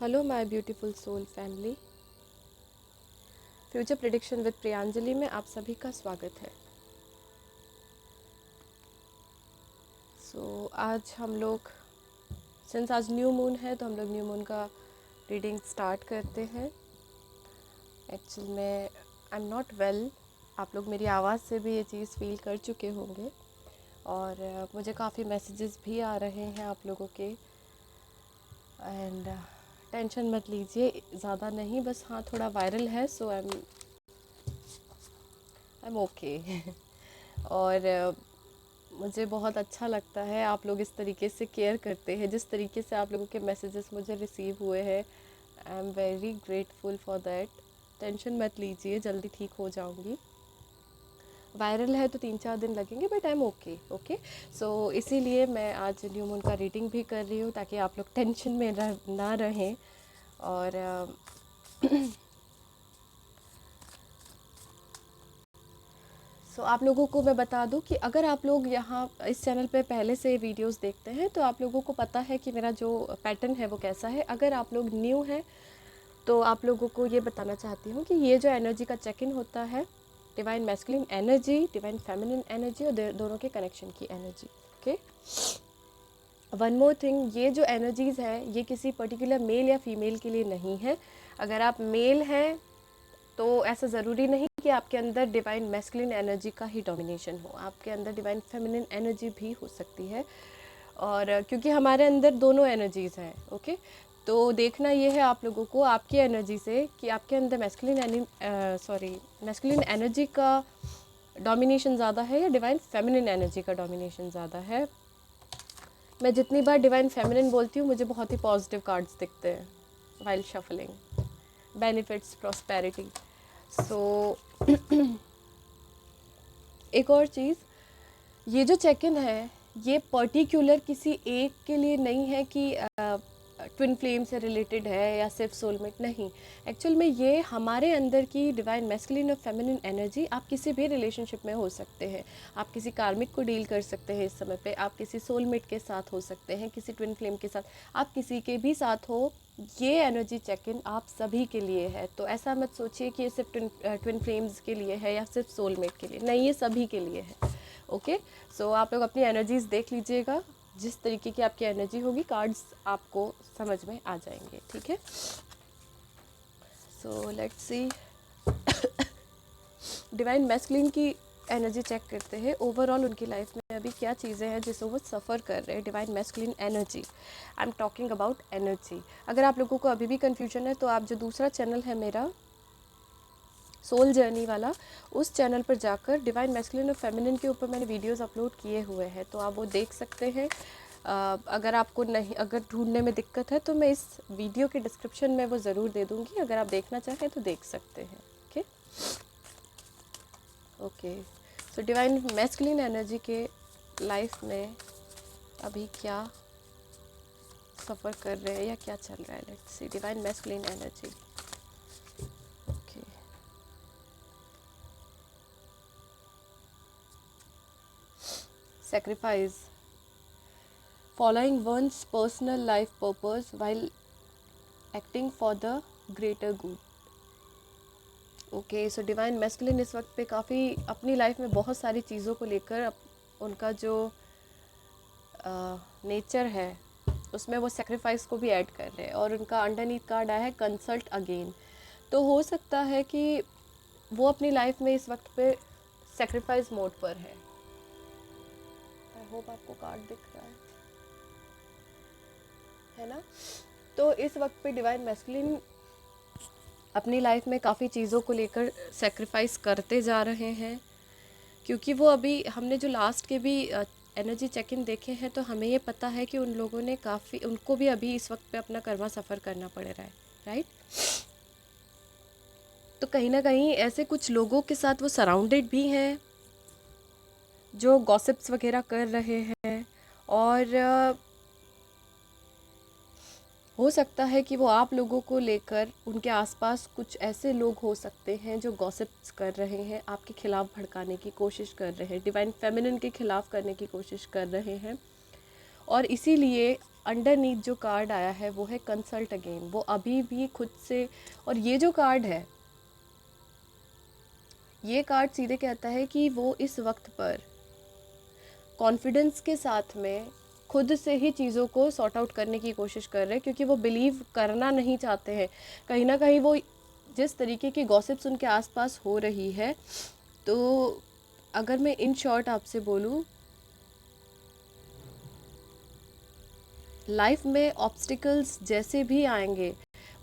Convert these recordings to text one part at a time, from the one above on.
Hello my beautiful soul family. Future prediction with Priyanjali में आप सभी का स्वागत है। आज हम लोग सिंस आज न्यू मून है तो हम लोग न्यू मून का रीडिंग स्टार्ट करते हैं। एक्चुअल में आई एम नॉट वेल, आप लोग मेरी आवाज़ से भी ये चीज़ फील कर चुके होंगे और मुझे काफ़ी मैसेजेस भी आ रहे हैं आप लोगों के। एंड टेंशन मत लीजिए, ज़्यादा नहीं, बस हाँ थोड़ा वायरल है, सो आई एम ओके। और मुझे बहुत अच्छा लगता है आप लोग इस तरीके से केयर करते हैं, जिस तरीके से आप लोगों के मैसेजेस मुझे रिसीव हुए हैं। I am very grateful for that. Tension मत लीजिए, जल्दी ठीक हो जाऊंगी। वायरल है तो 3-4 दिन लगेंगे, but I am okay okay. So इसीलिए मैं आज न्यू मून का रीडिंग भी कर रही हूँ ताकि आप लोग टेंशन में ना रहें। और आप लोगों को मैं बता दूं कि अगर आप लोग यहाँ इस चैनल पे पहले से वीडियोस देखते हैं तो आप लोगों को पता है कि मेरा जो पैटर्न है वो कैसा है। अगर आप लोग न्यू हैं तो आप लोगों को ये बताना चाहती हूँ कि ये जो एनर्जी का चेक इन होता है, divine masculine energy, divine feminine energy और दोनों के कनेक्शन की energy. Okay, one more thing, ये जो एनर्जीज़ है ये किसी पर्टिकुलर मेल या फीमेल के लिए नहीं है। अगर आप मेल हैं तो ऐसा ज़रूरी नहीं कि आपके अंदर डिवाइन मैस्कुलिन एनर्जी का ही डोमिनेशन हो, आपके अंदर डिवाइन फेमिनिन एनर्जी भी हो सकती है। और क्योंकि हमारे अंदर दोनों एनर्जीज़ हैं, ओके, तो देखना ये है आप लोगों को आपकी एनर्जी से कि आपके अंदर मैस्कुलिन एनर्जी का डोमिनेशन ज़्यादा है या डिवाइन फेमिनिन एनर्जी का डोमिनेशन ज़्यादा है। मैं जितनी बार डिवाइन फेमिनिन बोलती हूँ मुझे बहुत ही पॉजिटिव कार्ड्स दिखते हैं वाइल शफलिंग, बेनिफिट्स, प्रॉस्पेरिटी। सो एक और चीज़, ये जो चेक इन है ये पर्टिकुलर किसी एक के लिए नहीं है कि ट्विन फ्लेम से रिलेटेड है या सिर्फ सोलमेट, नहीं। एक्चुअल में ये हमारे अंदर की डिवाइन मैस्कुलिन और फेमिनिन एनर्जी, आप किसी भी रिलेशनशिप में हो सकते हैं। आप किसी कार्मिक को डील कर सकते हैं इस समय पे, आप किसी सोलमेट के साथ हो सकते हैं, किसी ट्विन फ्लेम के साथ, आप किसी के भी साथ हो। ये एनर्जी चेक इन आप सभी के लिए है। तो ऐसा मत सोचिए कि ये सिर्फ ट्विन फ्लेम्स के लिए है या सिर्फ सोलमेट के लिए, नहीं, ये सभी के लिए है। ओके, सो आप लोग अपनी एनर्जीज देख लीजिएगा, जिस तरीके की आपकी एनर्जी होगी कार्ड्स आपको समझ में आ जाएंगे, ठीक है। So let's see, divine masculine की एनर्जी चेक करते हैं। ओवरऑल उनकी लाइफ में अभी क्या चीज़ें हैं जिससे वो सफ़र कर रहे हैं। Divine masculine energy, I am talking about energy. अगर आप लोगों को अभी भी कन्फ्यूजन है तो आप जो दूसरा चैनल है मेरा सोल जर्नी वाला, उस चैनल पर जाकर डिवाइन मैस्कुलिन और फेमिनिन के ऊपर मैंने वीडियोस अपलोड किए हुए हैं, तो आप वो देख सकते हैं। अगर आपको नहीं, अगर ढूंढने में दिक्कत है तो मैं इस वीडियो के डिस्क्रिप्शन में वो ज़रूर दे दूँगी, अगर आप देखना चाहें तो देख सकते हैं। Okay okay, so divine masculine energy के लाइफ में अभी क्या सफ़र कर रहे हैं या क्या चल रहा है। Let's see, divine masculine energy. Sacrifice, following one's personal life purpose while acting for the greater good. Okay, so divine masculine इस वक्त पे काफ़ी अपनी लाइफ में बहुत सारी चीज़ों को लेकर उनका जो नेचर है उसमें वो सेक्रीफाइस को भी ऐड कर रहे हैं, और उनका अंडरनीथ कार्ड आया है कंसल्ट अगेन। तो हो सकता है कि वो अपनी लाइफ में इस वक्त पे सेक्रीफाइस मोड पर है। आई होप आपको कार्ड दिख रहा है ना। तो इस वक्त पे डिवाइन मैस्कुलिन अपनी लाइफ में काफ़ी चीज़ों को लेकर सेक्रीफाइस करते जा रहे हैं, क्योंकि वो अभी हमने जो लास्ट के भी एनर्जी चेक इन देखे हैं तो हमें ये पता है कि उन लोगों ने काफ़ी, उनको भी अभी इस वक्त पे अपना कर्मा सफ़र करना पड़ रहा है, राइट। तो कहीं ना कहीं ऐसे कुछ लोगों के साथ वो सराउंडेड भी हैं जो गॉसिप्स वगैरह कर रहे हैं, और हो सकता है कि वो आप लोगों को लेकर, उनके आसपास कुछ ऐसे लोग हो सकते हैं जो गॉसिप्स कर रहे हैं, आपके खिलाफ भड़काने की कोशिश कर रहे हैं, डिवाइन फेमिनिन के खिलाफ करने की कोशिश कर रहे हैं। और इसीलिए अंडरनीथ जो कार्ड आया है वो है कंसल्ट अगेन। वो अभी भी खुद से, और ये जो कार्ड है, ये कार्ड सीधे कहता है कि वो इस वक्त पर कॉन्फिडेंस के साथ में खुद से ही चीज़ों को सॉर्ट आउट करने की कोशिश कर रहे हैं, क्योंकि वो बिलीव करना नहीं चाहते हैं। कहीं ना कहीं वो जिस तरीके की गॉसिप्स उनके आसपास हो रही है, तो अगर मैं इन शॉर्ट आपसे बोलूँ, लाइफ में ऑब्स्टिकल्स जैसे भी आएंगे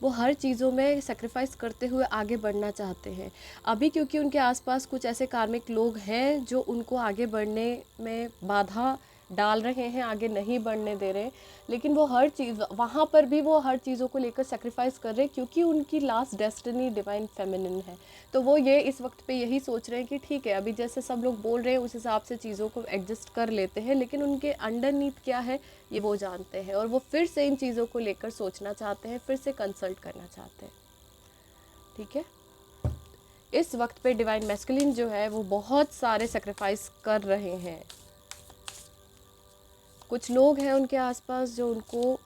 वो हर चीज़ों में सेक्रीफाइस करते हुए आगे बढ़ना चाहते हैं। अभी क्योंकि उनके आसपास कुछ ऐसे कार्मिक लोग हैं जो उनको आगे बढ़ने में बाधा डाल रहे हैं, आगे नहीं बढ़ने दे रहे, लेकिन वो हर चीज़, वहाँ पर भी वो हर चीज़ों को लेकर सेक्रीफाइस कर रहे हैं, क्योंकि उनकी लास्ट डेस्टिनी डिवाइन फेमिनिन है। तो वो ये इस वक्त पे यही सोच रहे हैं कि ठीक है, अभी जैसे सब लोग बोल रहे हैं उस हिसाब से चीज़ों को एडजस्ट कर लेते हैं, लेकिन उनके अंडरनीथ क्या है ये वो जानते हैं, और वो फिर से इन चीज़ों को लेकर सोचना चाहते हैं, फिर से कंसल्ट करना चाहते हैं। ठीक है, इस वक्त पे डिवाइन मैस्कुलिन जो है वो बहुत सारे सेक्रीफाइस कर रहे हैं। कुछ लोग हैं उनके आसपास जो उनको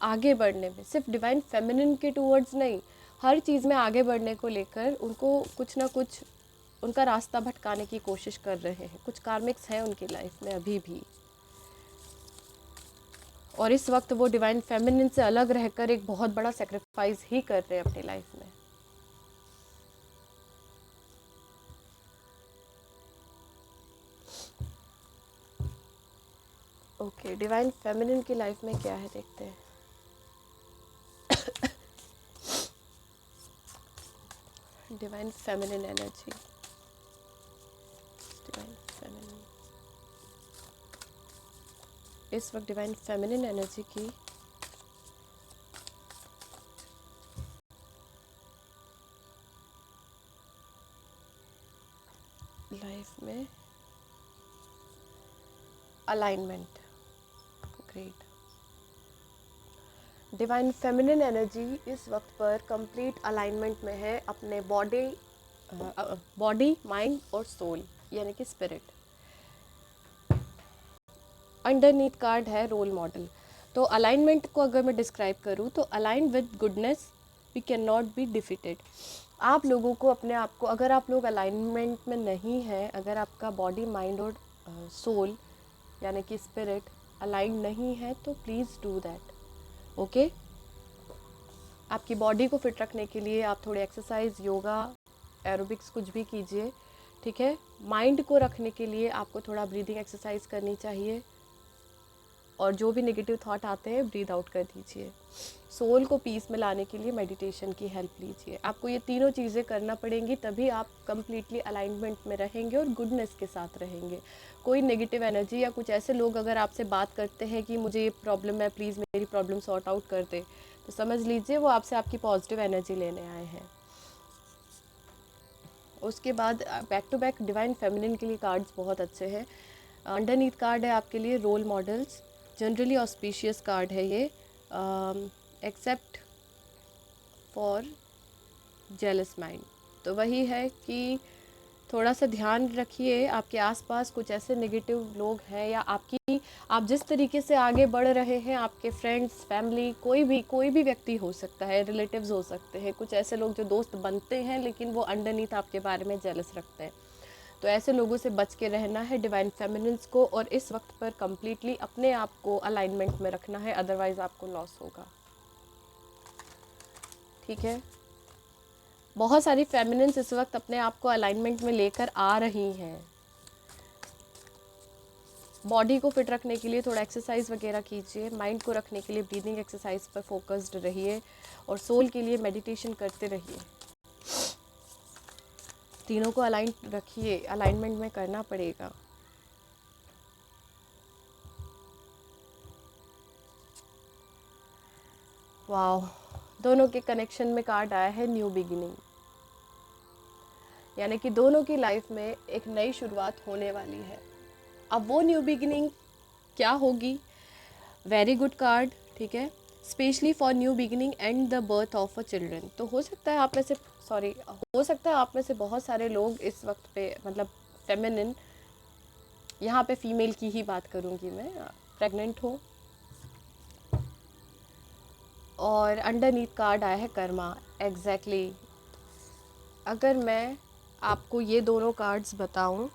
आगे बढ़ने में, सिर्फ डिवाइन फेमिनिन के टूवर्ड्स नहीं, हर चीज़ में आगे बढ़ने को लेकर उनको कुछ ना कुछ उनका रास्ता भटकाने की कोशिश कर रहे हैं। कुछ कार्मिक्स हैं उनकी लाइफ में अभी भी, और इस वक्त वो डिवाइन फेमिनिन से अलग रहकर एक बहुत बड़ा सेक्रीफाइस ही कर रहे हैं अपनी लाइफ में। ओके, डिवाइन फेमिनिन की लाइफ में क्या है देखते हैं। Divine feminine energy, divine feminine, इस वक्त डिवाइन फेमिनिन एनर्जी की लाइफ में alignment, great. Divine feminine energy इस वक्त पर कंप्लीट अलाइनमेंट में है अपने बॉडी, माइंड और सोल, यानी कि स्पिरिट। अंडरनीथ कार्ड है रोल मॉडल। तो अलाइनमेंट को अगर मैं डिस्क्राइब करूँ तो align with goodness we can not be defeated. आप लोगों को अपने आप को, अगर आप लोग अलाइनमेंट में नहीं हैं, अगर आपका बॉडी, माइंड और सोल यानी कि स्पिरिट अलाइन नहीं है, तो प्लीज़ डू दैट। ओके, आपकी बॉडी को फिट रखने के लिए आप थोड़े एक्सरसाइज, योगा, एरोबिक्स कुछ भी कीजिए। ठीक है, माइंड को रखने के लिए आपको थोड़ा ब्रीदिंग एक्सरसाइज करनी चाहिए, और जो भी नेगेटिव थॉट आते हैं ब्रीद आउट कर दीजिए। सोल को पीस में लाने के लिए मेडिटेशन की हेल्प लीजिए। आपको ये तीनों चीज़ें करना पड़ेंगी, तभी आप कम्प्लीटली अलाइनमेंट में रहेंगे और गुडनेस के साथ रहेंगे। कोई नेगेटिव एनर्जी या कुछ ऐसे लोग अगर आपसे बात करते हैं कि मुझे ये प्रॉब्लम है, प्लीज़ मेरी प्रॉब्लम सॉर्ट आउट कर दे, तो समझ लीजिए वो आपसे आपकी पॉजिटिव एनर्जी लेने आए हैं। उसके बाद back to back divine feminine के लिए कार्ड्स बहुत अच्छे हैं। अंडरनीथ कार्ड है आपके लिए role models, generally auspicious card है ये, एक्सेप्ट फॉर जेलस माइंड। तो वही है कि थोड़ा सा ध्यान रखिए, आपके आसपास कुछ ऐसे नेगेटिव लोग हैं, या आप जिस तरीके से आगे बढ़ रहे हैं, आपके फ्रेंड्स, फैमिली, कोई भी व्यक्ति हो सकता है, रिलेटिव्स हो सकते हैं, कुछ ऐसे लोग जो दोस्त बनते हैं लेकिन वो अंडरनीथ आपके बारे में जेलस रखते हैं। तो ऐसे लोगों से बच के रहना है डिवाइन फेमिनिन्स को, और इस वक्त पर कम्प्लीटली अपने आप को अलाइनमेंट में रखना है, अदरवाइज आपको लॉस होगा। ठीक है, बहुत सारी फेमिनिन्स इस वक्त अपने आप को अलाइनमेंट में लेकर आ रही हैं। बॉडी को फिट रखने के लिए थोड़ा एक्सरसाइज वगैरह कीजिए, माइंड को रखने के लिए ब्रीदिंग एक्सरसाइज पर फोकस्ड रहिए, और सोल के लिए मेडिटेशन करते रहिए। तीनों को अलाइन रखिए, अलाइनमेंट में करना पड़ेगा। वाह, दोनों के कनेक्शन में कार्ड आया है न्यू बिगिनिंग, यानी कि दोनों की लाइफ में एक नई शुरुआत होने वाली है। अब वो न्यू बिगिनिंग क्या होगी? वेरी गुड कार्ड, ठीक है, specially for new beginning and the birth of a children. तो हो सकता है आप में से बहुत सारे लोग इस वक्त पे, मतलब फेमिनिन, यहाँ पे फीमेल की ही बात करूँगी मैं, प्रेग्नेंट हो, और अंडरनीथ कार्ड आया है कर्मा। एग्जैक्टली अगर मैं आपको ये दोनों कार्ड्स बताऊं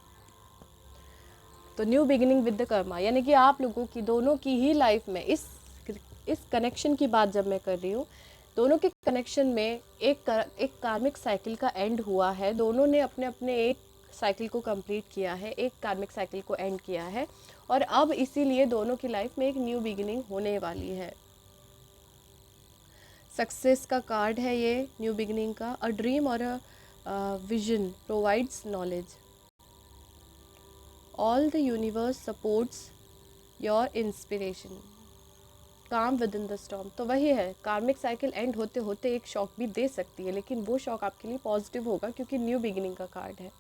तो new beginning with the Karma, यानी कि आप लोगों की दोनों की ही लाइफ में इस कनेक्शन की बात जब मैं कर रही हूँ, दोनों के कनेक्शन में एक कार्मिक साइकिल का एंड हुआ है। दोनों ने अपने अपने एक साइकिल को कंप्लीट किया है, एक कार्मिक साइकिल को एंड किया है, और अब इसीलिए दोनों की लाइफ में एक न्यू बिगिनिंग होने वाली है। सक्सेस का कार्ड है ये न्यू बिगिनिंग का। अ ड्रीम और a vision provides knowledge, all the universe supports your inspiration, काम विद इन द स्टॉर्म। तो वही है, कार्मिक साइकिल एंड होते होते एक शॉक भी दे सकती है, लेकिन वो शॉक आपके लिए पॉजिटिव होगा क्योंकि न्यू बिगिनिंग का कार्ड है।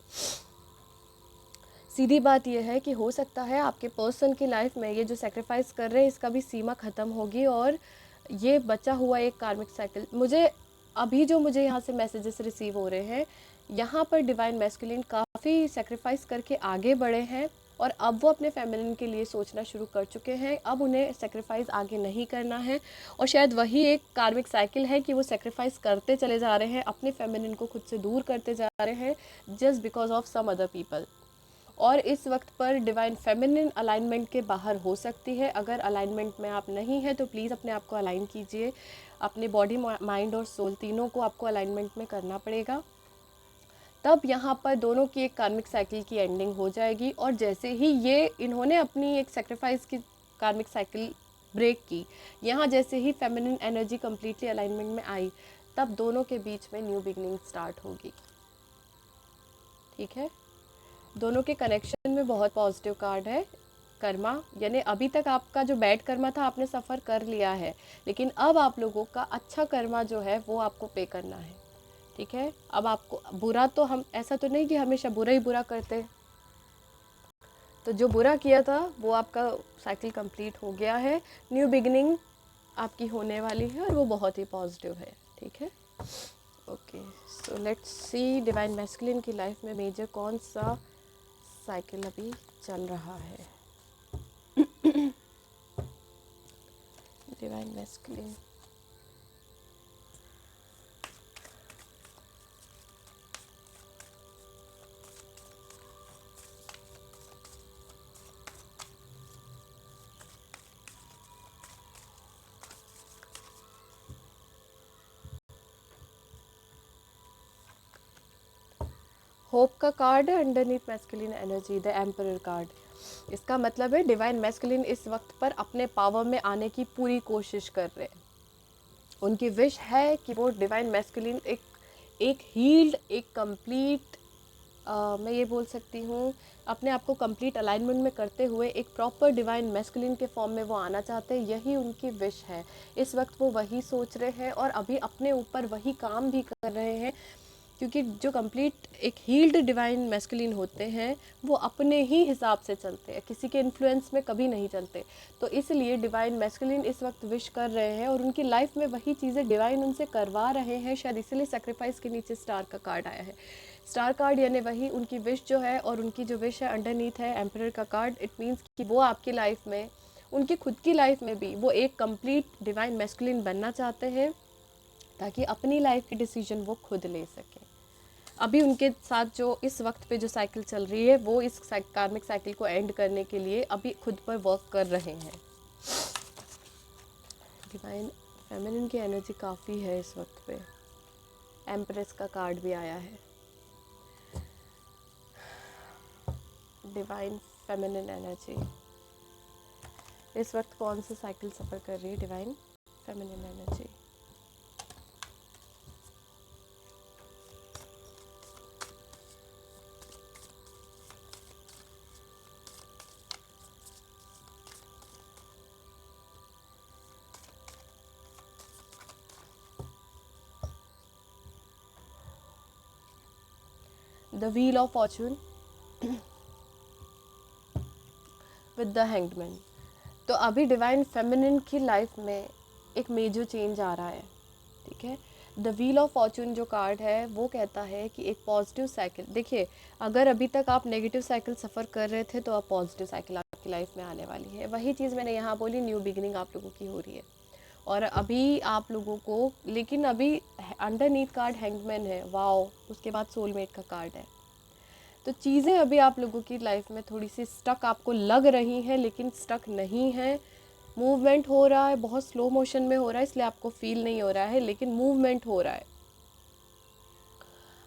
सीधी बात यह है कि हो सकता है आपके पर्सन की लाइफ में ये जो सेक्रीफाइस कर रहे हैं इसका भी सीमा ख़त्म होगी, और ये बचा हुआ एक कार्मिक साइकिल, मुझे यहाँ से मैसेजेस रिसीव हो रहे हैं, यहाँ पर डिवाइन मैस्कुलिन काफ़ी सेक्रीफाइस करके आगे बढ़े हैं, और अब वो अपने फेमिनिन के लिए सोचना शुरू कर चुके हैं। अब उन्हें सेक्रीफाइस आगे नहीं करना है, और शायद वही एक कार्मिक साइकिल है कि वो सेक्रीफाइस करते चले जा रहे हैं, अपने फेमिनिन को खुद से दूर करते जा रहे हैं just because of some other people. और इस वक्त पर डिवाइन फेमिनिन अलाइनमेंट के बाहर हो सकती है। अगर अलाइनमेंट में आप नहीं हैं तो प्लीज़ अपने आप को अलाइन कीजिए। अपने बॉडी, माइंड और सोल तीनों को आपको अलाइनमेंट में करना पड़ेगा, तब यहाँ पर दोनों की एक कार्मिक साइकिल की एंडिंग हो जाएगी। और जैसे ही इन्होंने अपनी एक सेक्रीफाइस की कार्मिक साइकिल ब्रेक की, यहाँ जैसे ही फेमिनिन एनर्जी कम्प्लीटली अलाइनमेंट में आई, तब दोनों के बीच में न्यू बिगनिंग स्टार्ट होगी। ठीक है, दोनों के कनेक्शन में बहुत पॉजिटिव कार्ड है कर्मा, यानी अभी तक आपका जो बैड कर्मा था आपने सफ़र कर लिया है, लेकिन अब आप लोगों का अच्छा कर्मा जो है वो आपको पे करना है। ठीक है, अब आपको बुरा, तो हम ऐसा तो नहीं कि हमेशा बुरा ही बुरा करते, तो जो बुरा किया था वो आपका साइकिल कंप्लीट हो गया है, न्यू बिगिनिंग आपकी होने वाली है, और वो बहुत ही पॉजिटिव है। ठीक है, okay, so let's see divine masculine की लाइफ में मेजर कौन सा साइकिल अभी चल रहा है। डिवाइन मैस्कुलिन, होप का कार्ड है underneath masculine energy, the emperor card. इसका मतलब है डिवाइन मैस्कुलिन इस वक्त पर अपने पावर में आने की पूरी कोशिश कर रहे हैं। उनकी विश है कि वो डिवाइन मैस्कुलिन एक हील्ड, एक कंप्लीट, मैं ये बोल सकती हूँ, अपने आप को कंप्लीट अलाइनमेंट में करते हुए एक प्रॉपर डिवाइन मैस्कुलिन के फॉर्म में वो आना चाहते हैं। यही उनकी विश है। इस वक्त वो वही सोच रहे हैं और अभी अपने ऊपर वही काम भी कर रहे हैं, क्योंकि जो कंप्लीट एक हील्ड डिवाइन मैस्कुलिन होते हैं वो अपने ही हिसाब से चलते हैं, किसी के इन्फ्लुएंस में कभी नहीं चलते। तो इसलिए डिवाइन मैस्कुलिन इस वक्त विश कर रहे हैं, और उनकी लाइफ में वही चीज़ें डिवाइन उनसे करवा रहे हैं। शायद इसलिए सेक्रीफाइस के नीचे स्टार का कार्ड आया है। स्टार कार्ड यानी वही उनकी विश जो है, और उनकी जो विश है अंडरनीथ है एम्परर का कार्ड। इट मीन्स कि वो आपकी लाइफ में, उनकी खुद की लाइफ में भी वो एक कंप्लीट डिवाइन मैस्कुलिन बनना चाहते हैं, ताकि अपनी लाइफ की डिसीजन वो खुद ले सकें। अभी उनके साथ जो इस वक्त पे जो साइकिल चल रही है वो इस कार्मिक साइकिल को एंड करने के लिए अभी खुद पर वर्क कर रहे हैं। डिवाइन फेमिनिन की एनर्जी काफ़ी है इस वक्त पे। एम्प्रेस का कार्ड भी आया है। डिवाइन फेमिनिन एनर्जी इस वक्त कौन सी साइकिल सफ़र कर रही है? Divine feminine energy, the wheel of Fortune with the hanged. तो अभी डिवाइन फेमिनिन की लाइफ में एक मेजर चेंज आ रहा है। ठीक है, द व्हील ऑफ फॉर्चून जो कार्ड है वो कहता है कि एक पॉजिटिव साइकिल, देखिए अगर अभी तक आप नेगेटिव साइकिल सफ़र कर रहे थे तो अब पॉजिटिव साइकिल आपकी लाइफ में आने वाली है। वही चीज़ मैंने यहाँ बोली, न्यू बिगिनिंग आप लोगों की हो रही है। और अभी आप लोगों को, लेकिन अभी अंडरनीथ कार्ड हैंगमैन है, वाओ, उसके बाद सोलमेट का कार्ड है। तो चीज़ें अभी आप लोगों की लाइफ में थोड़ी सी स्टक आपको लग रही हैं, लेकिन स्टक नहीं है। मूवमेंट हो रहा है, बहुत स्लो मोशन में हो रहा है, इसलिए आपको फील नहीं हो रहा है, लेकिन मूवमेंट हो रहा है।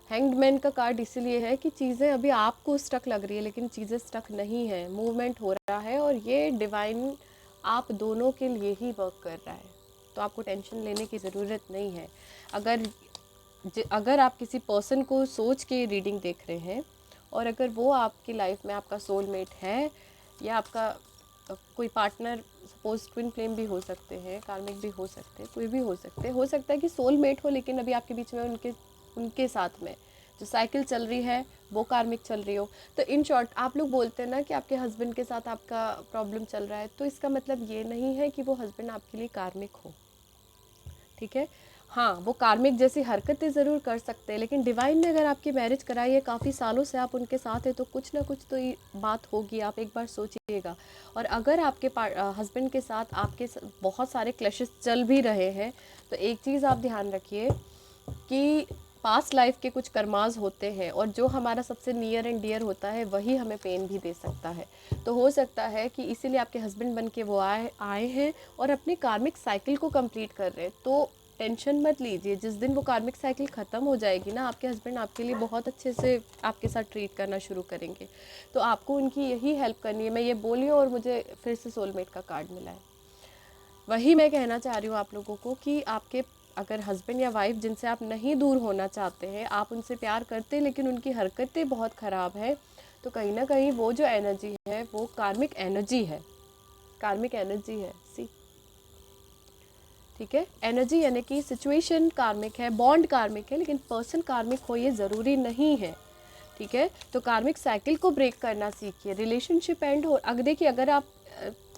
हैंग्ड मैन का कार्ड इसीलिए है कि चीज़ें अभी आपको स्टक लग रही है, लेकिन चीज़ें स्टक नहीं है, मूवमेंट हो रहा है, और ये डिवाइन आप दोनों के लिए ही वर्क कर रहा है। तो आपको टेंशन लेने की ज़रूरत नहीं है। अगर आप किसी पर्सन को सोच के रीडिंग देख रहे हैं, और अगर वो आपकी लाइफ में आपका सोलमेट है, या आपका कोई पार्टनर, सपोज ट्विन फ्लेम भी हो सकते हैं, कार्मिक भी हो सकते हैं, कोई भी हो सकता है कि सोलमेट हो, लेकिन अभी आपके बीच में उनके साथ में जो साइकिल चल रही है वो कार्मिक चल रही हो। तो इन शॉर्ट आप लोग बोलते हैं ना कि आपके हस्बैंड के साथ आपका प्रॉब्लम चल रहा है, तो इसका मतलब ये नहीं है कि वो हस्बैंड आपके लिए कार्मिक हो, ठीक है। हाँ, वो कार्मिक जैसी हरकतें ज़रूर कर सकते हैं, लेकिन डिवाइन ने अगर आपकी मैरिज कराई है, काफ़ी सालों से आप उनके साथ हैं, तो कुछ ना कुछ तो ये बात होगी, आप एक बार सोचिएगा। और अगर आपके हस्बैंड के साथ बहुत सारे क्लैशेस चल भी रहे हैं, तो एक चीज़ आप ध्यान रखिए कि पास्ट लाइफ के कुछ कर्माज होते हैं, और जो हमारा सबसे नियर एंड डियर होता है वही हमें पेन भी दे सकता है। तो हो सकता है कि इसीलिए आपके हस्बैंड बन के वो आए हैं और अपनी कार्मिक साइकिल को कंप्लीट कर रहे हैं। तो टेंशन मत लीजिए, जिस दिन वो कार्मिक साइकिल ख़त्म हो जाएगी ना, आपके हस्बैंड आपके लिए बहुत अच्छे से आपके साथ ट्रीट करना शुरू करेंगे। तो आपको उनकी यही हेल्प करनी है। मैं ये बोली हूँ और मुझे फिर से सोलमेट का कार्ड मिला है। वही मैं कहना चाह रही हूँ आप लोगों को कि आपके अगर हस्बैंड या वाइफ जिनसे आप नहीं दूर होना चाहते हैं, आप उनसे प्यार करते हैं, लेकिन उनकी हरकतें बहुत ख़राब है, तो कहीं ना कहीं वो जो एनर्जी है वो कार्मिक एनर्जी है। कार्मिक एनर्जी है, सी, ठीक है। एनर्जी यानी कि सिचुएशन कार्मिक है, बॉन्ड कार्मिक है, लेकिन पर्सन कार्मिक हो ये ज़रूरी नहीं है, ठीक है। तो कार्मिक साइकिल को ब्रेक करना सीखिए। रिलेशनशिप एंड हो, अगर देखिए, अगर आप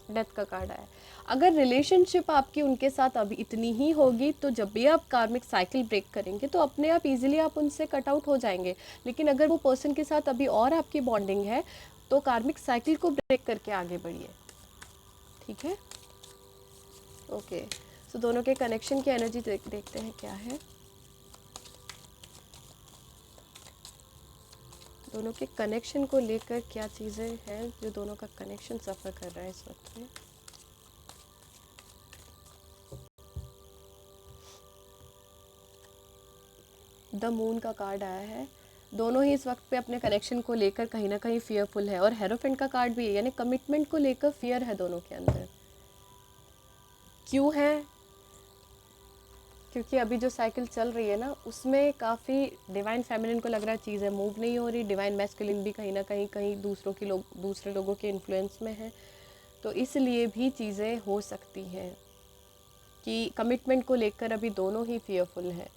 डेथ का कार्ड आया, अगर रिलेशनशिप आपकी उनके साथ अभी इतनी ही होगी, तो जब भी आप कार्मिक साइकिल ब्रेक करेंगे तो अपने आप इजीली आप उनसे कट आउट हो जाएंगे। लेकिन अगर वो पर्सन के साथ अभी और आपकी बॉन्डिंग है, तो कार्मिक साइकिल को ब्रेक करके आगे बढ़िए, ठीक है। ओके, सो दोनों के कनेक्शन की एनर्जी देखते हैं क्या है। दोनों के कनेक्शन को लेकर क्या चीज़ें हैं जो दोनों का कनेक्शन सफ़र कर रहा है इस वक्त में। द मून का कार्ड आया है। दोनों ही इस वक्त पे अपने कनेक्शन को लेकर कहीं ना कहीं फियरफुल है, और हेरोफेंट का कार्ड भी है, यानी कमिटमेंट को लेकर फियर है दोनों के अंदर। क्यों है? क्योंकि अभी जो साइकिल चल रही है ना, उसमें काफ़ी डिवाइन फेमिनिन को लग रहा है चीज़ें मूव नहीं हो रही, डिवाइन मैस्कुलिन भी कहीं ना कहीं दूसरे लोगों के इन्फ्लुएंस में है। तो इसलिए भी चीज़ें हो सकती हैं कि कमिटमेंट को लेकर अभी दोनों ही फियरफुल हैं,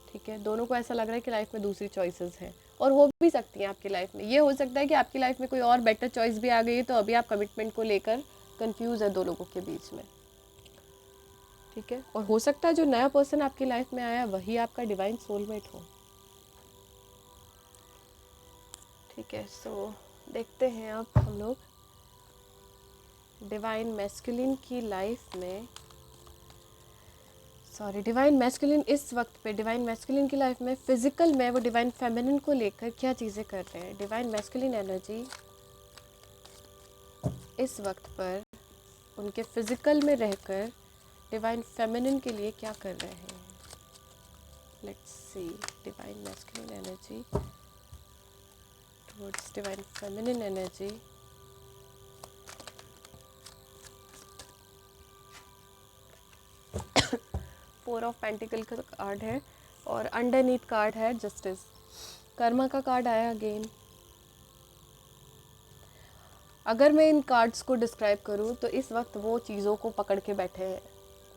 ठीक है। दोनों को ऐसा लग रहा है कि लाइफ में दूसरी चॉइसेस हैं, और हो भी सकती हैं आपकी लाइफ में। ये हो सकता है कि आपकी लाइफ में कोई और बेटर चॉइस भी आ गई है, तो अभी आप कमिटमेंट को लेकर कंफ्यूज है दो लोगों के बीच में, ठीक है। और हो सकता है जो नया पर्सन आपकी लाइफ में आया वही आपका डिवाइन सोलमेट हो, ठीक है। सो देखते हैं अब हम लोग डिवाइन मैस्कुलिन की लाइफ में, डिवाइन मैस्कुलिन इस वक्त पे डिवाइन मैस्कुलिन की लाइफ में फिजिकल में वो डिवाइन फेमिनिन को लेकर क्या चीज़ें कर रहे हैं। डिवाइन मैस्कुलिन एनर्जी इस वक्त पर उनके फिजिकल में रहकर डिवाइन फेमिनिन के लिए क्या कर रहे हैं। Let's see divine masculine energy towards divine feminine energy. Four of pentacle का कार्ड है, और अंडरनीथ कार्ड है जस्टिस। कर्मा का कार्ड आया अगेन। अगर मैं इन कार्ड्स को डिस्क्राइब करूं तो इस वक्त वो चीज़ों को पकड़ के बैठे हैं,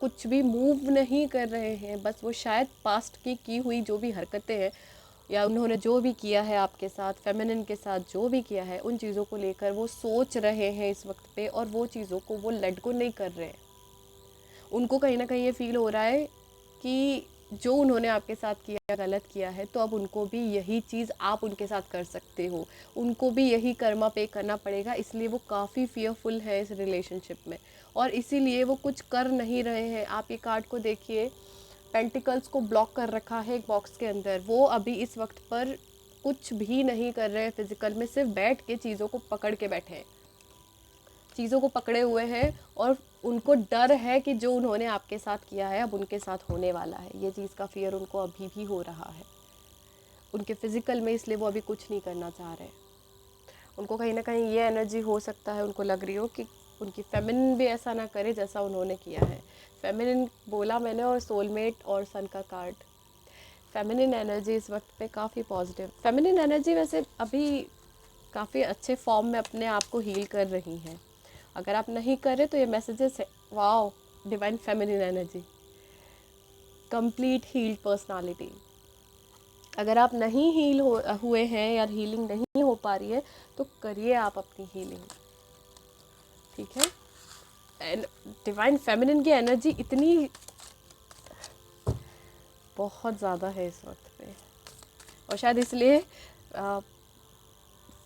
कुछ भी मूव नहीं कर रहे हैं। बस वो शायद पास्ट की हुई जो भी हरकतें हैं, या उन्होंने जो भी किया है आपके साथ, फेमिनिन के साथ जो भी किया है, उन चीज़ों को लेकर वो सोच रहे हैं इस वक्त पे, और वो चीज़ों को वो लेट गो नहीं कर रहे हैं। उनको कहीं ना कहीं ये फील हो रहा है कि जो उन्होंने आपके साथ किया, गलत किया है, तो अब उनको भी यही चीज़ आप उनके साथ कर सकते हो, उनको भी यही कर्मा पे करना पड़ेगा। इसलिए वो काफ़ी फियरफुल है इस रिलेशनशिप में, और इसीलिए वो कुछ कर नहीं रहे हैं। आप ये कार्ड को देखिए, पेंटिकल्स को ब्लॉक कर रखा है एक बॉक्स के अंदर। वो अभी इस वक्त पर कुछ भी नहीं कर रहे हैं फिजिकल में, सिर्फ बैठ के चीज़ों को पकड़ के बैठे हैं, चीज़ों को पकड़े हुए हैं, और उनको डर है कि जो उन्होंने आपके साथ किया है अब उनके साथ होने वाला है। ये चीज़ का फियर उनको अभी भी हो रहा है उनके फिज़िकल में, इसलिए वो अभी कुछ नहीं करना चाह रहे। उनको कहीं ना कहीं ये एनर्जी हो सकता है, उनको लग रही हो कि उनकी फेमिनिन भी ऐसा ना करे जैसा उन्होंने किया है। फेमिनिन बोला मैंने, और सोलमेट और सन का कार्ड। फेमिनिन एनर्जी इस वक्त पे काफ़ी पॉजिटिव। फेमिनिन एनर्जी वैसे अभी काफ़ी अच्छे फॉर्म में अपने आप को हील कर रही हैं। अगर आप नहीं करें तो ये मैसेजेस है। Wow, divine feminine energy, complete healed personality. अगर आप नहीं हुए हैं या हीलिंग नहीं हो पा रही है तो करिए आप अपनी हीलिंग, ठीक है। एंड डिवाइन फेमिनिन की एनर्जी इतनी बहुत ज़्यादा है इस वक्त पे, और शायद इसलिए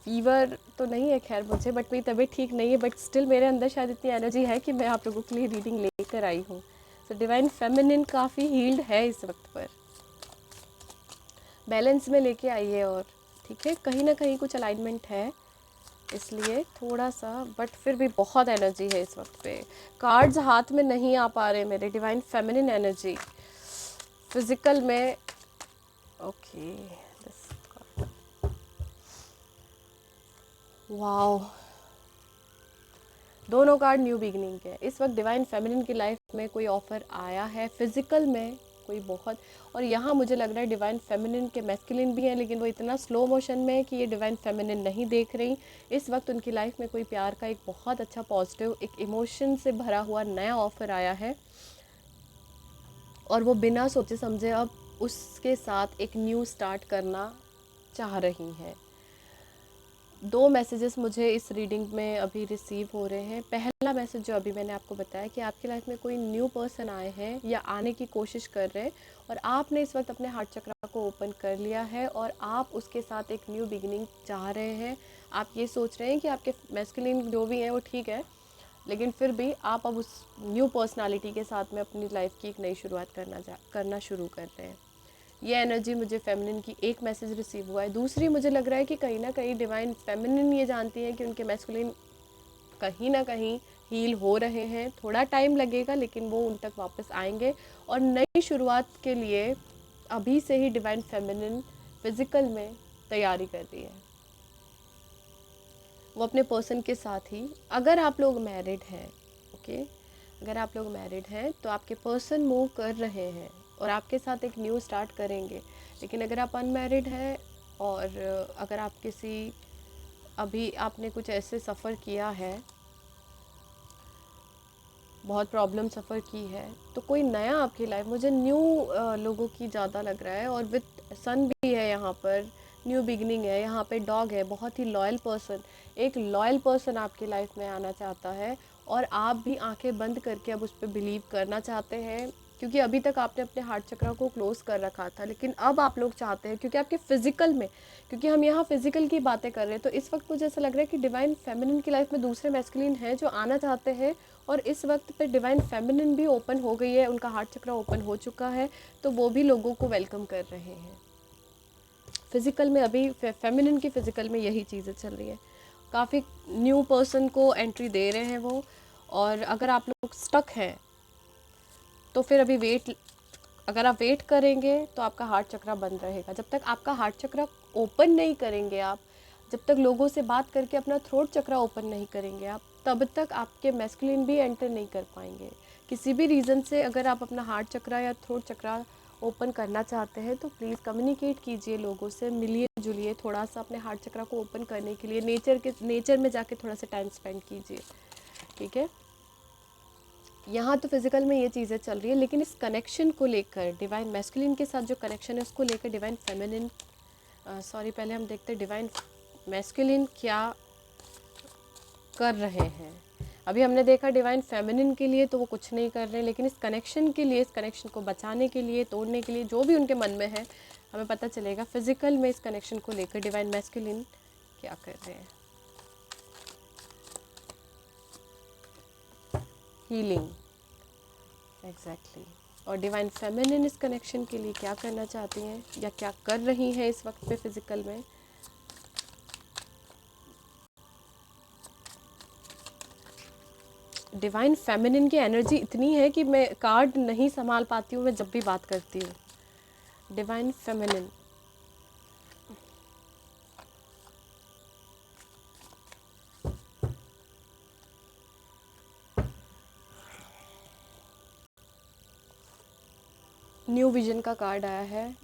फीवर तो नहीं है खैर मुझे, बट मेरी तबीयत ठीक नहीं है, बट स्टिल मेरे अंदर शायद इतनी एनर्जी है कि मैं आप लोगों के लिए रीडिंग लेकर आई हूँ। तो डिवाइन फेमिनिन काफ़ी हील्ड है इस वक्त पर, बैलेंस में लेके आइए, और ठीक है, कहीं ना कहीं कुछ अलाइनमेंट है इसलिए थोड़ा सा, बट फिर भी बहुत एनर्जी है इस वक्त पे। कार्ड्स हाथ में नहीं आ पा रहे मेरे। डिवाइन फेमिनिन एनर्जी फिजिकल में, ओके, वाओ, दोनों कार्ड न्यू बिगनिंग के। इस वक्त डिवाइन फेमिनिन की लाइफ में कोई ऑफर आया है फिजिकल में, कोई बहुत, और यहाँ मुझे लग रहा है डिवाइन फेमिनिन के मैस्कुलिन भी हैं, लेकिन वो इतना स्लो मोशन में है कि ये डिवाइन फेमिनिन नहीं देख रही। इस वक्त उनकी लाइफ में कोई प्यार का एक बहुत अच्छा पॉजिटिव, एक इमोशन से भरा हुआ नया ऑफर आया है, और वो बिना सोचे समझे अब उसके साथ एक न्यू स्टार्ट करना चाह रही हैं। दो मैसेजेस मुझे इस रीडिंग में अभी रिसीव हो रहे हैं। पहला मैसेज जो अभी मैंने आपको बताया कि आपकी लाइफ में कोई न्यू पर्सन आए हैं या आने की कोशिश कर रहे हैं, और आपने इस वक्त अपने हार्ट चक्र को ओपन कर लिया है, और आप उसके साथ एक न्यू बिगिनिंग चाह रहे हैं। आप ये सोच रहे हैं कि आपके मैस्कुलिन जो भी हैं वो ठीक है, लेकिन फिर भी आप अब उस न्यू पर्सनालिटी के साथ में अपनी लाइफ की एक नई शुरुआत करना शुरू कर रहे हैं। ये एनर्जी मुझे फेमिनिन की एक मैसेज रिसीव हुआ है। दूसरी, मुझे लग रहा है कि कहीं ना कहीं डिवाइन फेमिनिन ये जानती है कि उनके मैस्कुलिन कहीं ना कहीं हील हो रहे हैं। थोड़ा टाइम लगेगा लेकिन वो उन तक वापस आएंगे, और नई शुरुआत के लिए अभी से ही डिवाइन फेमिनिन फिजिकल में तैयारी कर रही है, वो अपने पर्सन के साथ ही। अगर आप लोग मैरिड हैं, ओके, अगर आप लोग मैरिड हैं तो आपके पर्सन मूव कर रहे हैं और आपके साथ एक न्यू स्टार्ट करेंगे। लेकिन अगर आप अनमैरिड हैं, और अगर आप किसी, अभी आपने कुछ ऐसे सफ़र किया है, बहुत प्रॉब्लम सफ़र की है, तो कोई नया आपकी लाइफ, मुझे न्यू लोगों की ज़्यादा लग रहा है, और विथ सन भी है यहाँ पर, न्यू बिगनिंग है यहाँ पे, डॉग है, बहुत ही लॉयल पर्सन, एक लॉयल पर्सन आपकी लाइफ में आना चाहता है, और आप भी आंखें बंद करके अब उस पर बिलीव करना चाहते हैं, क्योंकि अभी तक आपने अपने हार्ट चक्र को क्लोज़ कर रखा था, लेकिन अब आप लोग चाहते हैं, क्योंकि आपके फिजिकल में, क्योंकि हम यहाँ फिजिकल की बातें कर रहे हैं, तो इस वक्त मुझे ऐसा लग रहा है कि डिवाइन फेमिनिन की लाइफ में दूसरे मैस्कुलिन हैं जो आना चाहते हैं, और इस वक्त पे डिवाइन फेमिनिन भी ओपन हो गई है, उनका हार्ट चक्र ओपन हो चुका है, तो वो भी लोगों को वेलकम कर रहे हैं। फिज़िकल में अभी फेमिनिन की फ़िज़िकल में यही चीज़ें चल रही है, काफ़ी न्यू पर्सन को एंट्री दे रहे हैं वो। और अगर आप लोग स्टक हैं तो फिर अभी वेट, अगर आप वेट करेंगे तो आपका हार्ट चक्र बंद रहेगा। जब तक आपका हार्ट चक्र ओपन नहीं करेंगे आप, जब तक लोगों से बात करके अपना थ्रोट चक्र ओपन नहीं करेंगे आप, तब तक आपके मैस्कुलिन भी एंटर नहीं कर पाएंगे। किसी भी रीज़न से अगर आप अपना हार्ट चक्र या थ्रोट चक्र ओपन करना चाहते हैं तो प्लीज़ कम्युनिकेट कीजिए लोगों से, मिलिए जुलिए थोड़ा सा अपने हार्ट चक्र को ओपन करने के लिए, नेचर में जाके थोड़ा सा टाइम स्पेंड कीजिए, ठीक है। यहाँ तो फिज़िकल में ये चीज़ें चल रही है, लेकिन इस कनेक्शन को लेकर, डिवाइन मैस्कुलिन के साथ जो कनेक्शन है उसको लेकर डिवाइन फेमिनिन, सॉरी, पहले हम देखते हैं डिवाइन मैस्कुलिन क्या कर रहे हैं। अभी हमने देखा डिवाइन फेमिनिन के लिए तो वो कुछ नहीं कर रहे हैं, लेकिन इस कनेक्शन के लिए, इस कनेक्शन को बचाने के लिए, तोड़ने के लिए, जो भी उनके मन में है, हमें पता चलेगा फिजिकल में इस कनेक्शन को लेकर डिवाइन मैस्कुलिन क्या कर रहे हैं। Healing, exactly. और डिवाइन फेमिनिन इस कनेक्शन के लिए क्या करना चाहती हैं या क्या कर रही हैं इस वक्त पे फिजिकल में। डिवाइन फेमिनिन की एनर्जी इतनी है कि मैं कार्ड नहीं संभाल पाती हूँ मैं जब भी बात करती हूँ। डिवाइन फेमिनिन, न्यू विजन का कार्ड आया है,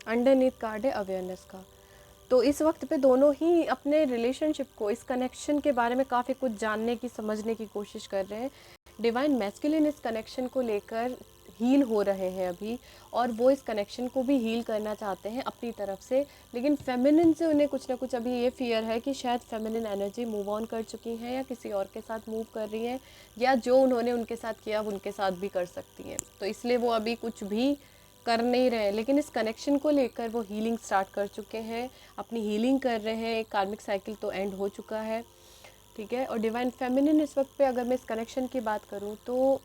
अंडरनीथ कार्ड है अवेयरनेस का। तो इस वक्त पे दोनों ही अपने रिलेशनशिप को, इस कनेक्शन के बारे में काफ़ी कुछ जानने की, समझने की कोशिश कर रहे हैं। डिवाइन मैस्कुलिन इस कनेक्शन को लेकर हील हो रहे हैं अभी, और वो इस कनेक्शन को भी हील करना चाहते हैं अपनी तरफ से। लेकिन फेमिनिन से उन्हें कुछ ना कुछ अभी ये फियर है कि शायद फेमिनिन एनर्जी मूव ऑन कर चुकी हैं या किसी और के साथ मूव कर रही हैं, या जो उन्होंने उनके साथ किया वो उनके साथ भी कर सकती हैं। तो इसलिए वो अभी कुछ भी कर नहीं रहे, लेकिन इस कनेक्शन को लेकर वो हीलिंग स्टार्ट कर चुके हैं, अपनी हीलिंग कर रहे हैं। एक कार्मिक साइकिल तो एंड हो चुका है, ठीक है। और डिवाइन फेमिनिन इस वक्त पे अगर मैं इस कनेक्शन की बात करूँ तो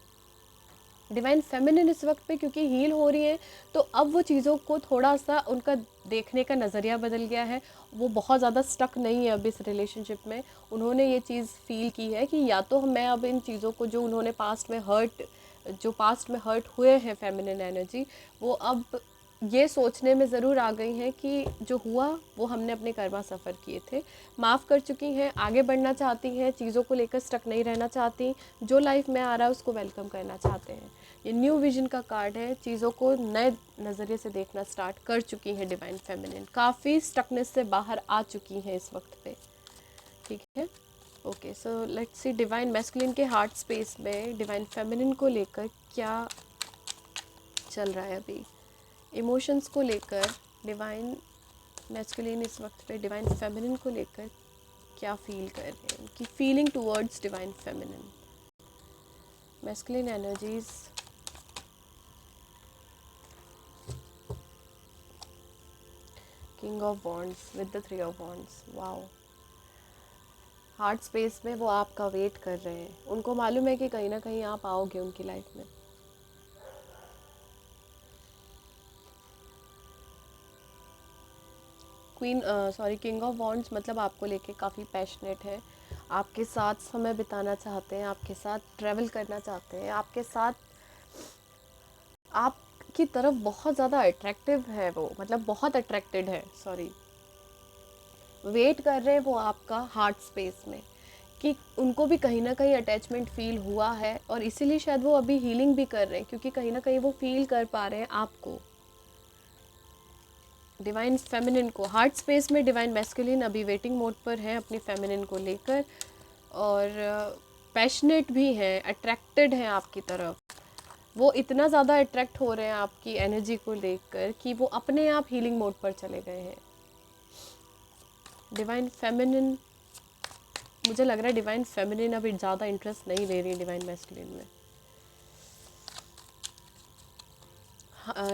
डिवाइन फेमिनिन इस वक्त पे क्योंकि हील हो रही है, तो अब वो चीज़ों को थोड़ा सा उनका देखने का नज़रिया बदल गया है। वो बहुत ज़्यादा स्टक नहीं है अब इस रिलेशनशिप में। उन्होंने ये चीज़ फील की है कि या तो मैं अब इन चीज़ों को, जो उन्होंने पास्ट में हर्ट हुए हैं फेमिनिन एनर्जी, वो अब ये सोचने में ज़रूर आ गई हैं कि जो हुआ वो हमने अपने कर्मा सफ़र किए थे, माफ़ कर चुकी हैं, आगे बढ़ना चाहती हैं, चीज़ों को लेकर स्टक नहीं रहना चाहती, जो लाइफ में आ रहा है उसको वेलकम करना चाहते हैं। ये न्यू विजन का कार्ड है, चीज़ों को नए नज़रिए से देखना स्टार्ट कर चुकी हैं डिवाइन फेमिनिन, काफ़ी स्टकनेस से बाहर आ चुकी हैं इस वक्त पे, ठीक है। Okay, so let's see divine masculine के हार्ट स्पेस में डिवाइन फेमिनिन को लेकर क्या चल रहा है अभी। इमोशंस को लेकर डिवाइन मैस्कुलिन इस वक्त पे डिवाइन फेमिनिन को लेकर क्या फील कर रहे हैं, उनकी feeling towards divine feminine. Masculine energies, king of wands with the 3 of wands. Wow, heart space में वो आपका वेट कर रहे हैं। उनको मालूम है कि कहीं ना कहीं आप आओगे उनकी लाइफ में। किंग ऑफ वॉन्ड्स मतलब आपको लेके काफ़ी पैशनेट है, आपके साथ समय बिताना चाहते हैं, आपके साथ ट्रैवल करना चाहते हैं, आपके साथ, आपकी तरफ बहुत ज़्यादा अट्रैक्टिव है वो, मतलब बहुत अट्रैक्टेड है, वेट कर रहे हैं वो आपका हार्ट स्पेस में, कि उनको भी कहीं ना कहीं अटैचमेंट फील हुआ है, और इसीलिए शायद वो अभी हीलिंग भी कर रहे हैं, क्योंकि कहीं ना कहीं वो फील कर पा रहे हैं आपको, डिवाइन फेमिनिन को। हार्ट स्पेस में डिवाइन मैस्कुलिन अभी वेटिंग मोड पर है अपनी फेमिनिन को लेकर, और पैशनेट भी हैं, अट्रैक्टेड हैं आपकी तरफ। वो इतना ज़्यादा अट्रैक्ट हो रहे हैं आपकी एनर्जी को लेकर कि वो अपने आप हीलिंग मोड पर चले गए हैं। डिवाइन फेमिनिन, मुझे लग रहा है डिवाइन फेमिनिन अभी ज़्यादा इंटरेस्ट नहीं ले रही है डिवाइन मैस्कुलिन में।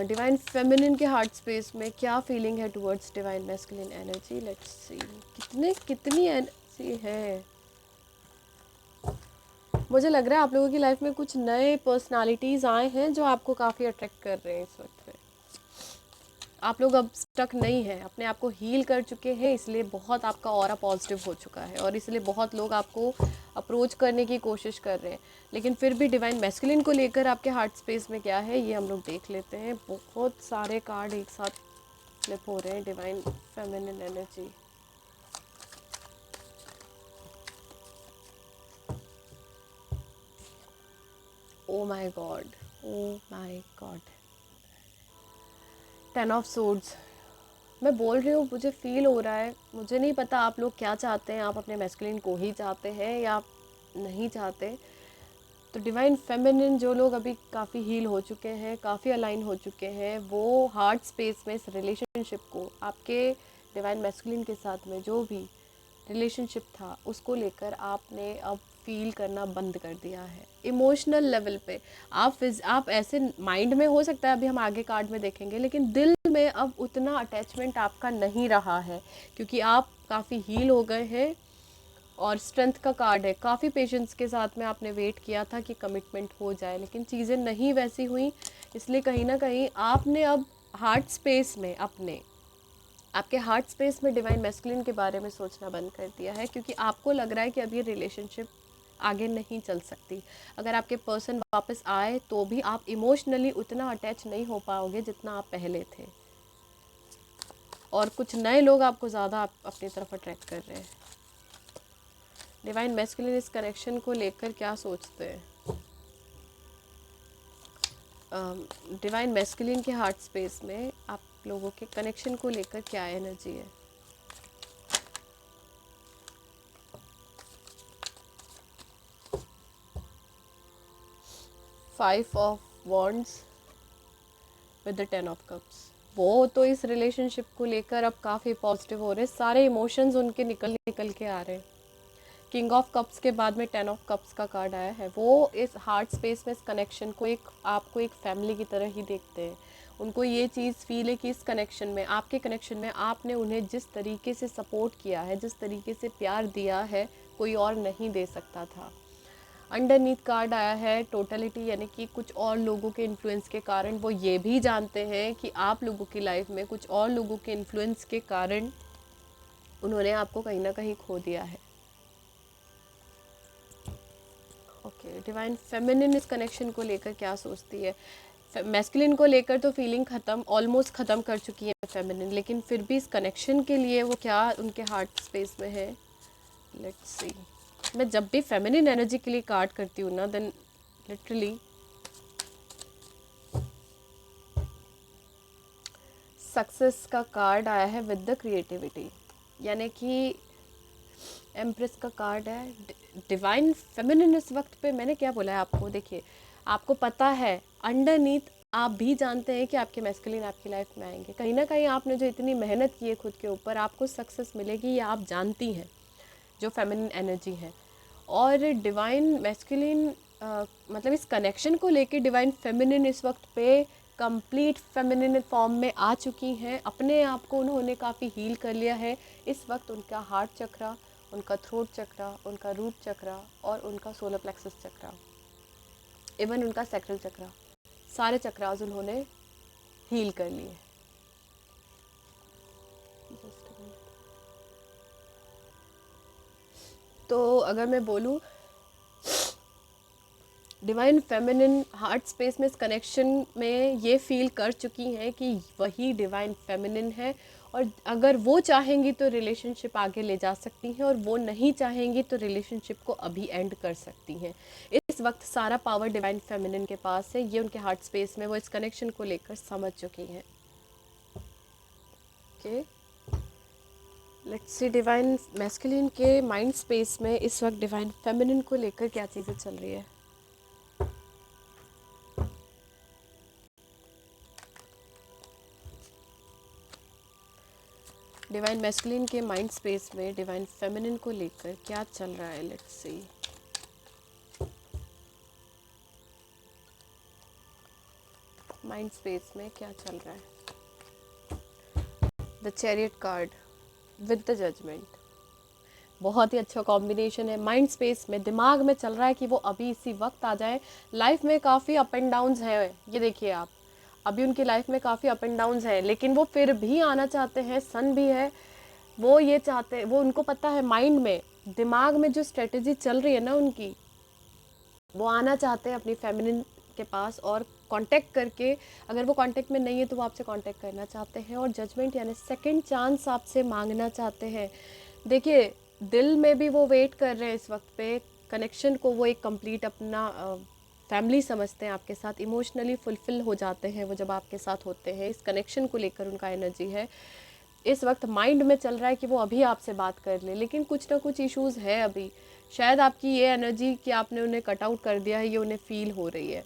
डिवाइन फेमिनिन के हार्ट स्पेस में क्या फीलिंग है towards divine masculine energy. Let's see कितनी एनर्जी है। मुझे लग रहा है आप लोगों की लाइफ में कुछ नए पर्सनालिटीज़ आए हैं जो आपको काफ़ी अट्रैक्ट कर रहे हैं इस वक्त पे। आप लोग अब स्टक नहीं हैं, अपने आप को हील कर चुके हैं, इसलिए बहुत आपका ऑरा पॉजिटिव हो चुका है, और इसलिए बहुत लोग आपको अप्रोच करने की कोशिश कर रहे हैं। लेकिन फिर भी डिवाइन मैस्कुलिन को लेकर आपके हार्ट स्पेस में क्या है ये हम लोग देख लेते हैं। बहुत सारे कार्ड एक साथ फ्लिप हो रहे हैं। Divine feminine energy, oh my God, oh my God, 10 of swords. मैं बोल रही हूँ, मुझे फील हो रहा है, मुझे नहीं पता आप लोग क्या चाहते हैं, आप अपने मैस्कुलिन को ही चाहते हैं या आप नहीं चाहते। तो डिवाइन फेमिनिन जो लोग अभी काफ़ी हील हो चुके हैं, काफ़ी अलाइन हो चुके हैं, वो हार्ट स्पेस में इस रिलेशनशिप को आपके डिवाइन मैस्कुलिन के साथ में जो भी रिलेशनशिप था उसको लेकर आपने अब फील करना बंद कर दिया है इमोशनल लेवल पे। आप ऐसे माइंड में हो सकता है, अभी हम आगे कार्ड में देखेंगे, लेकिन दिल में अब उतना अटैचमेंट आपका नहीं रहा है, क्योंकि आप काफ़ी हील हो गए हैं। और स्ट्रेंथ का कार्ड है, काफ़ी पेशेंस के साथ में आपने वेट किया था कि कमिटमेंट हो जाए, लेकिन चीज़ें नहीं वैसी हुई। इसलिए कहीं ना कहीं आपने अब हार्ट स्पेस में आपके हार्ट स्पेस में डिवाइन मैस्कुलिन के बारे में सोचना बंद कर दिया है, क्योंकि आपको लग रहा है कि अब ये रिलेशनशिप आगे नहीं चल सकती। अगर आपके पर्सन वापस आए तो भी आप इमोशनली उतना अटैच नहीं हो पाओगे जितना आप पहले थे, और कुछ नए लोग आपको ज़्यादा अपनी तरफ अट्रैक्ट कर रहे हैं। डिवाइन मैस्कुलिन इस कनेक्शन को लेकर क्या सोचते हैं? डिवाइन मैस्कुलिन के हार्ट स्पेस में आप लोगों के कनेक्शन को लेकर क्या एनर्जी है? Five of wands with the 10 of cups. वो तो इस रिलेशनशिप को लेकर अब काफ़ी पॉजिटिव हो रहे हैं, सारे इमोशंस उनके निकल निकल के आ रहे हैं। किंग ऑफ कप्स के बाद में 10 ऑफ कप्स का कार्ड आया है। वो इस हार्ट स्पेस में इस कनेक्शन को आपको एक फैमिली की तरह ही देखते हैं। उनको ये चीज़ फील है कि इस कनेक्शन में, आपके कनेक्शन में, आपने उन्हें जिस तरीके से सपोर्ट किया है, जिस तरीके से प्यार दिया है, कोई और नहीं दे सकता था। अंडरनीथ कार्ड आया है टोटलिटी, यानी कि कुछ और लोगों के इन्फ्लुएंस के कारण वो ये भी जानते हैं कि आप लोगों की लाइफ में कुछ और लोगों के इन्फ्लुएंस के कारण उन्होंने आपको कहीं ना कहीं खो दिया है। ओके, डिवाइन फेमिनिन इस कनेक्शन को लेकर क्या सोचती है? मैस्कुलिन को लेकर तो फीलिंग ख़त्म, ऑलमोस्ट ख़त्म कर चुकी है फेमिनिन, लेकिन फिर भी इस कनेक्शन के लिए वो क्या उनके हार्ट स्पेस में है? Let's see. मैं जब भी फेमिनिन एनर्जी के लिए कार्ड करती हूँ ना, देन लिटरली सक्सेस का कार्ड आया है विद द क्रिएटिविटी, यानी कि एम्प्रेस का कार्ड है। डिवाइन फेमिनिन इस वक्त पे, मैंने क्या बोला है आपको, देखिए आपको पता है अंडरनीथ, आप भी जानते हैं कि आपके मैस्कुलिन आपकी लाइफ में आएंगे। कहीं ना कहीं आपने जो इतनी मेहनत की है खुद के ऊपर, आपको सक्सेस मिलेगी, ये आप जानती हैं, जो फेमिनिन एनर्जी है। और डिवाइन मैस्कुलिन मतलब इस कनेक्शन को लेके डिवाइन फेमिनिन इस वक्त पे कंप्लीट फेमिनिन फॉर्म में आ चुकी हैं। अपने आप को उन्होंने काफ़ी हील कर लिया है। इस वक्त उनका हार्ट चक्रा, उनका थ्रोट चक्रा, उनका रूट चक्रा और उनका सोलर प्लेक्सस चक्रा, इवन उनका सैक्रल चक्रा, सारे चक्रास उन्होंने हील कर लिए। तो अगर मैं बोलूँ, डिवाइन फेमिनिन हार्ट स्पेस में इस कनेक्शन में ये फील कर चुकी हैं कि वही डिवाइन फेमिनिन है, और अगर वो चाहेंगी तो रिलेशनशिप आगे ले जा सकती हैं, और वो नहीं चाहेंगी तो रिलेशनशिप को अभी एंड कर सकती हैं। इस वक्त सारा पावर डिवाइन फेमिनिन के पास है, ये उनके हार्ट स्पेस में वो इस कनेक्शन को लेकर समझ चुकी हैं। Okay, let's see divine masculine के माइंड स्पेस में इस वक्त डिवाइन फेमिनिन को लेकर क्या चीज़ें चल रही है। डिवाइन मैस्कुलिन के माइंड स्पेस में डिवाइन फेमिनिन को लेकर क्या चल रहा है? Let's see. माइंड स्पेस में क्या चल रहा है? The chariot card with the judgement, बहुत ही अच्छा कॉम्बिनेशन है। माइंड स्पेस में दिमाग में चल रहा है कि वो अभी इसी वक्त आ जाए। लाइफ में काफ़ी अप एंड डाउन्स हैं, ये देखिए आप, अभी उनकी लाइफ में काफ़ी अप एंड डाउन्स हैं, लेकिन वो फिर भी आना चाहते हैं। सन भी है, वो ये चाहते हैं, वो उनको पता है, माइंड में, दिमाग में जो स्ट्रेटजी चल रही है ना उनकी, वो आना चाहते हैं अपनी फेमिनिन के पास और कांटेक्ट करके, अगर वो कांटेक्ट में नहीं है तो वो आपसे कांटेक्ट करना चाहते हैं, और जजमेंट यानी सेकंड चांस आपसे मांगना चाहते हैं। देखिए दिल में भी वो वेट कर रहे हैं इस वक्त पे कनेक्शन को, वो एक कंप्लीट अपना फैमिली समझते हैं आपके साथ, इमोशनली फुलफिल हो जाते हैं वो जब आपके साथ होते हैं। इस कनेक्शन को लेकर उनका एनर्जी है। इस वक्त माइंड में चल रहा है कि वो अभी आपसे बात कर ले, लेकिन कुछ ना कुछ इश्यूज़ है अभी। शायद आपकी ये एनर्जी कि आपने उन्हें कट आउट कर दिया है, ये उन्हें फील हो रही है।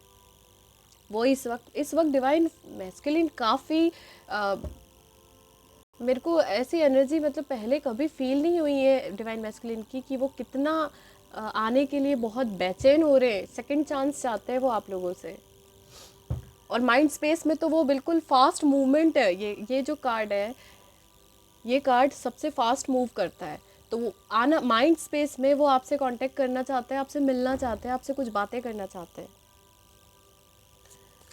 वो इस वक्त डिवाइन मैस्कुलिन काफ़ी मेरे को ऐसी एनर्जी मतलब पहले कभी फील नहीं हुई है डिवाइन मैस्कुलिन की, कि वो कितना आने के लिए बहुत बेचैन हो रहे हैं, सेकंड चांस चाहते हैं वो आप लोगों से। और माइंड स्पेस में तो वो बिल्कुल फास्ट मूवमेंट है। ये जो कार्ड है, ये कार्ड सबसे फास्ट मूव करता है। तो वो आना माइंड स्पेस में, वो आपसे कांटेक्ट करना चाहते हैं, आपसे मिलना चाहते हैं, आपसे कुछ बातें करना चाहते हैं।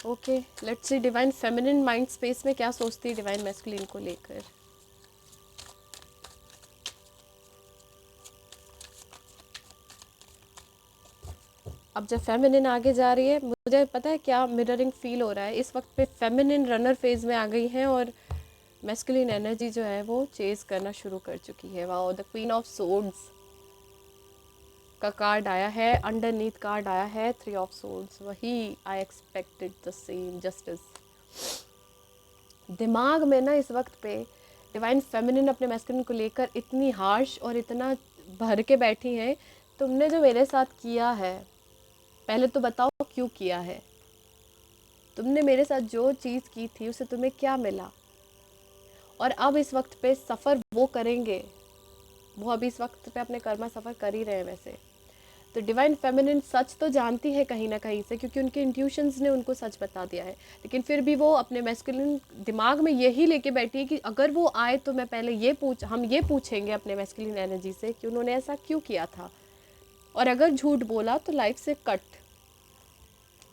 Okay, let's see divine feminine mind space में क्या सोचती है डिवाइन मैस्कुलिन को लेकर। अब जब फेमिनिन आगे जा रही है, मुझे पता है क्या मिररिंग फील हो रहा है इस वक्त पे। फेमिनिन रनर फेज में आ गई हैं और मैस्कुलिन एनर्जी जो है वो चेज करना शुरू कर चुकी है। Wow, the queen of swords का कार्ड आया है, अंडरनीथ कार्ड आया है 3 ऑफ सोर्ड्स। वही I expected the same justice. दिमाग में ना इस वक्त पे डिवाइन फेमिनिन अपने मैस्कुलिन को लेकर इतनी हार्श और इतना भर के बैठी हैं। तुमने जो मेरे साथ किया है, पहले तो बताओ क्यों किया है। तुमने मेरे साथ जो चीज़ की थी उसे तुम्हें क्या मिला, और अब इस वक्त पे सफ़र वो करेंगे। वो अभी इस वक्त पे अपने कर्मा सफ़र कर ही रहे हैं वैसे। तो डिवाइन फेमिनिन सच तो जानती है कहीं ना कहीं से, क्योंकि उनके इंट्यूशंस ने उनको सच बता दिया है। लेकिन फिर भी वो अपने मैस्कुलिन दिमाग में यही लेके बैठी है कि अगर वो आए तो मैं पहले हम ये पूछेंगे अपने मैस्कुलिन एनर्जी से कि उन्होंने ऐसा क्यों किया था। और अगर झूठ बोला तो लाइफ से कट।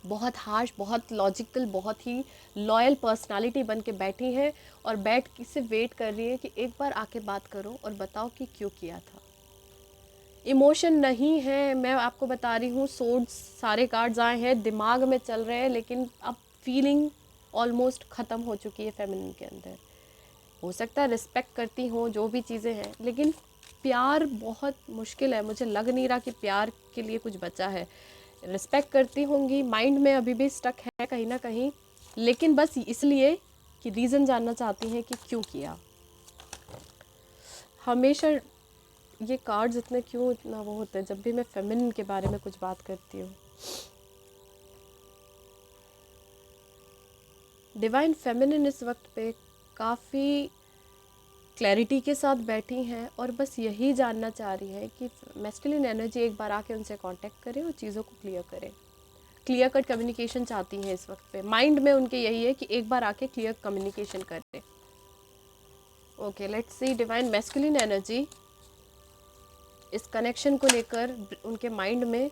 बहुत हार्श, बहुत लॉजिकल, बहुत ही लॉयल पर्सनालिटी बन के बैठी है, और बैठ के से वेट कर रही है कि एक बार आके बात करो और बताओ कि क्यों किया था। इमोशन नहीं है, मैं आपको बता रही हूँ। सोर्ड्स सारे कार्ड्स आए हैं, दिमाग में चल रहे हैं, लेकिन अब फीलिंग ऑलमोस्ट ख़त्म हो चुकी है फेमिनिन के अंदर। हो सकता है रिस्पेक्ट करती हो जो भी चीज़ें हैं, लेकिन प्यार बहुत मुश्किल है। मुझे लग नहीं रहा कि प्यार के लिए कुछ बचा है। रिस्पेक्ट करती होंगी, माइंड में अभी भी स्टक है कहीं ना कहीं, लेकिन बस इसलिए कि रीज़न जानना चाहती हैं कि क्यों किया। हमेशा ये कार्ड्स इतने क्यों इतना वो होते हैं जब भी मैं फेमिनिन के बारे में कुछ बात करती हूँ। डिवाइन फेमिनिन इस वक्त पे काफ़ी क्लैरिटी के साथ बैठी हैं और बस यही जानना चाह रही हैं कि मैस्कुलिन एनर्जी एक बार आके उनसे कांटेक्ट करे और चीज़ों को क्लियर करे। क्लियर कट कम्युनिकेशन चाहती हैं इस वक्त पे। माइंड में उनके यही है कि एक बार आके क्लियर कम्युनिकेशन करे। Okay, let's see divine masculine energy इस कनेक्शन को लेकर उनके माइंड में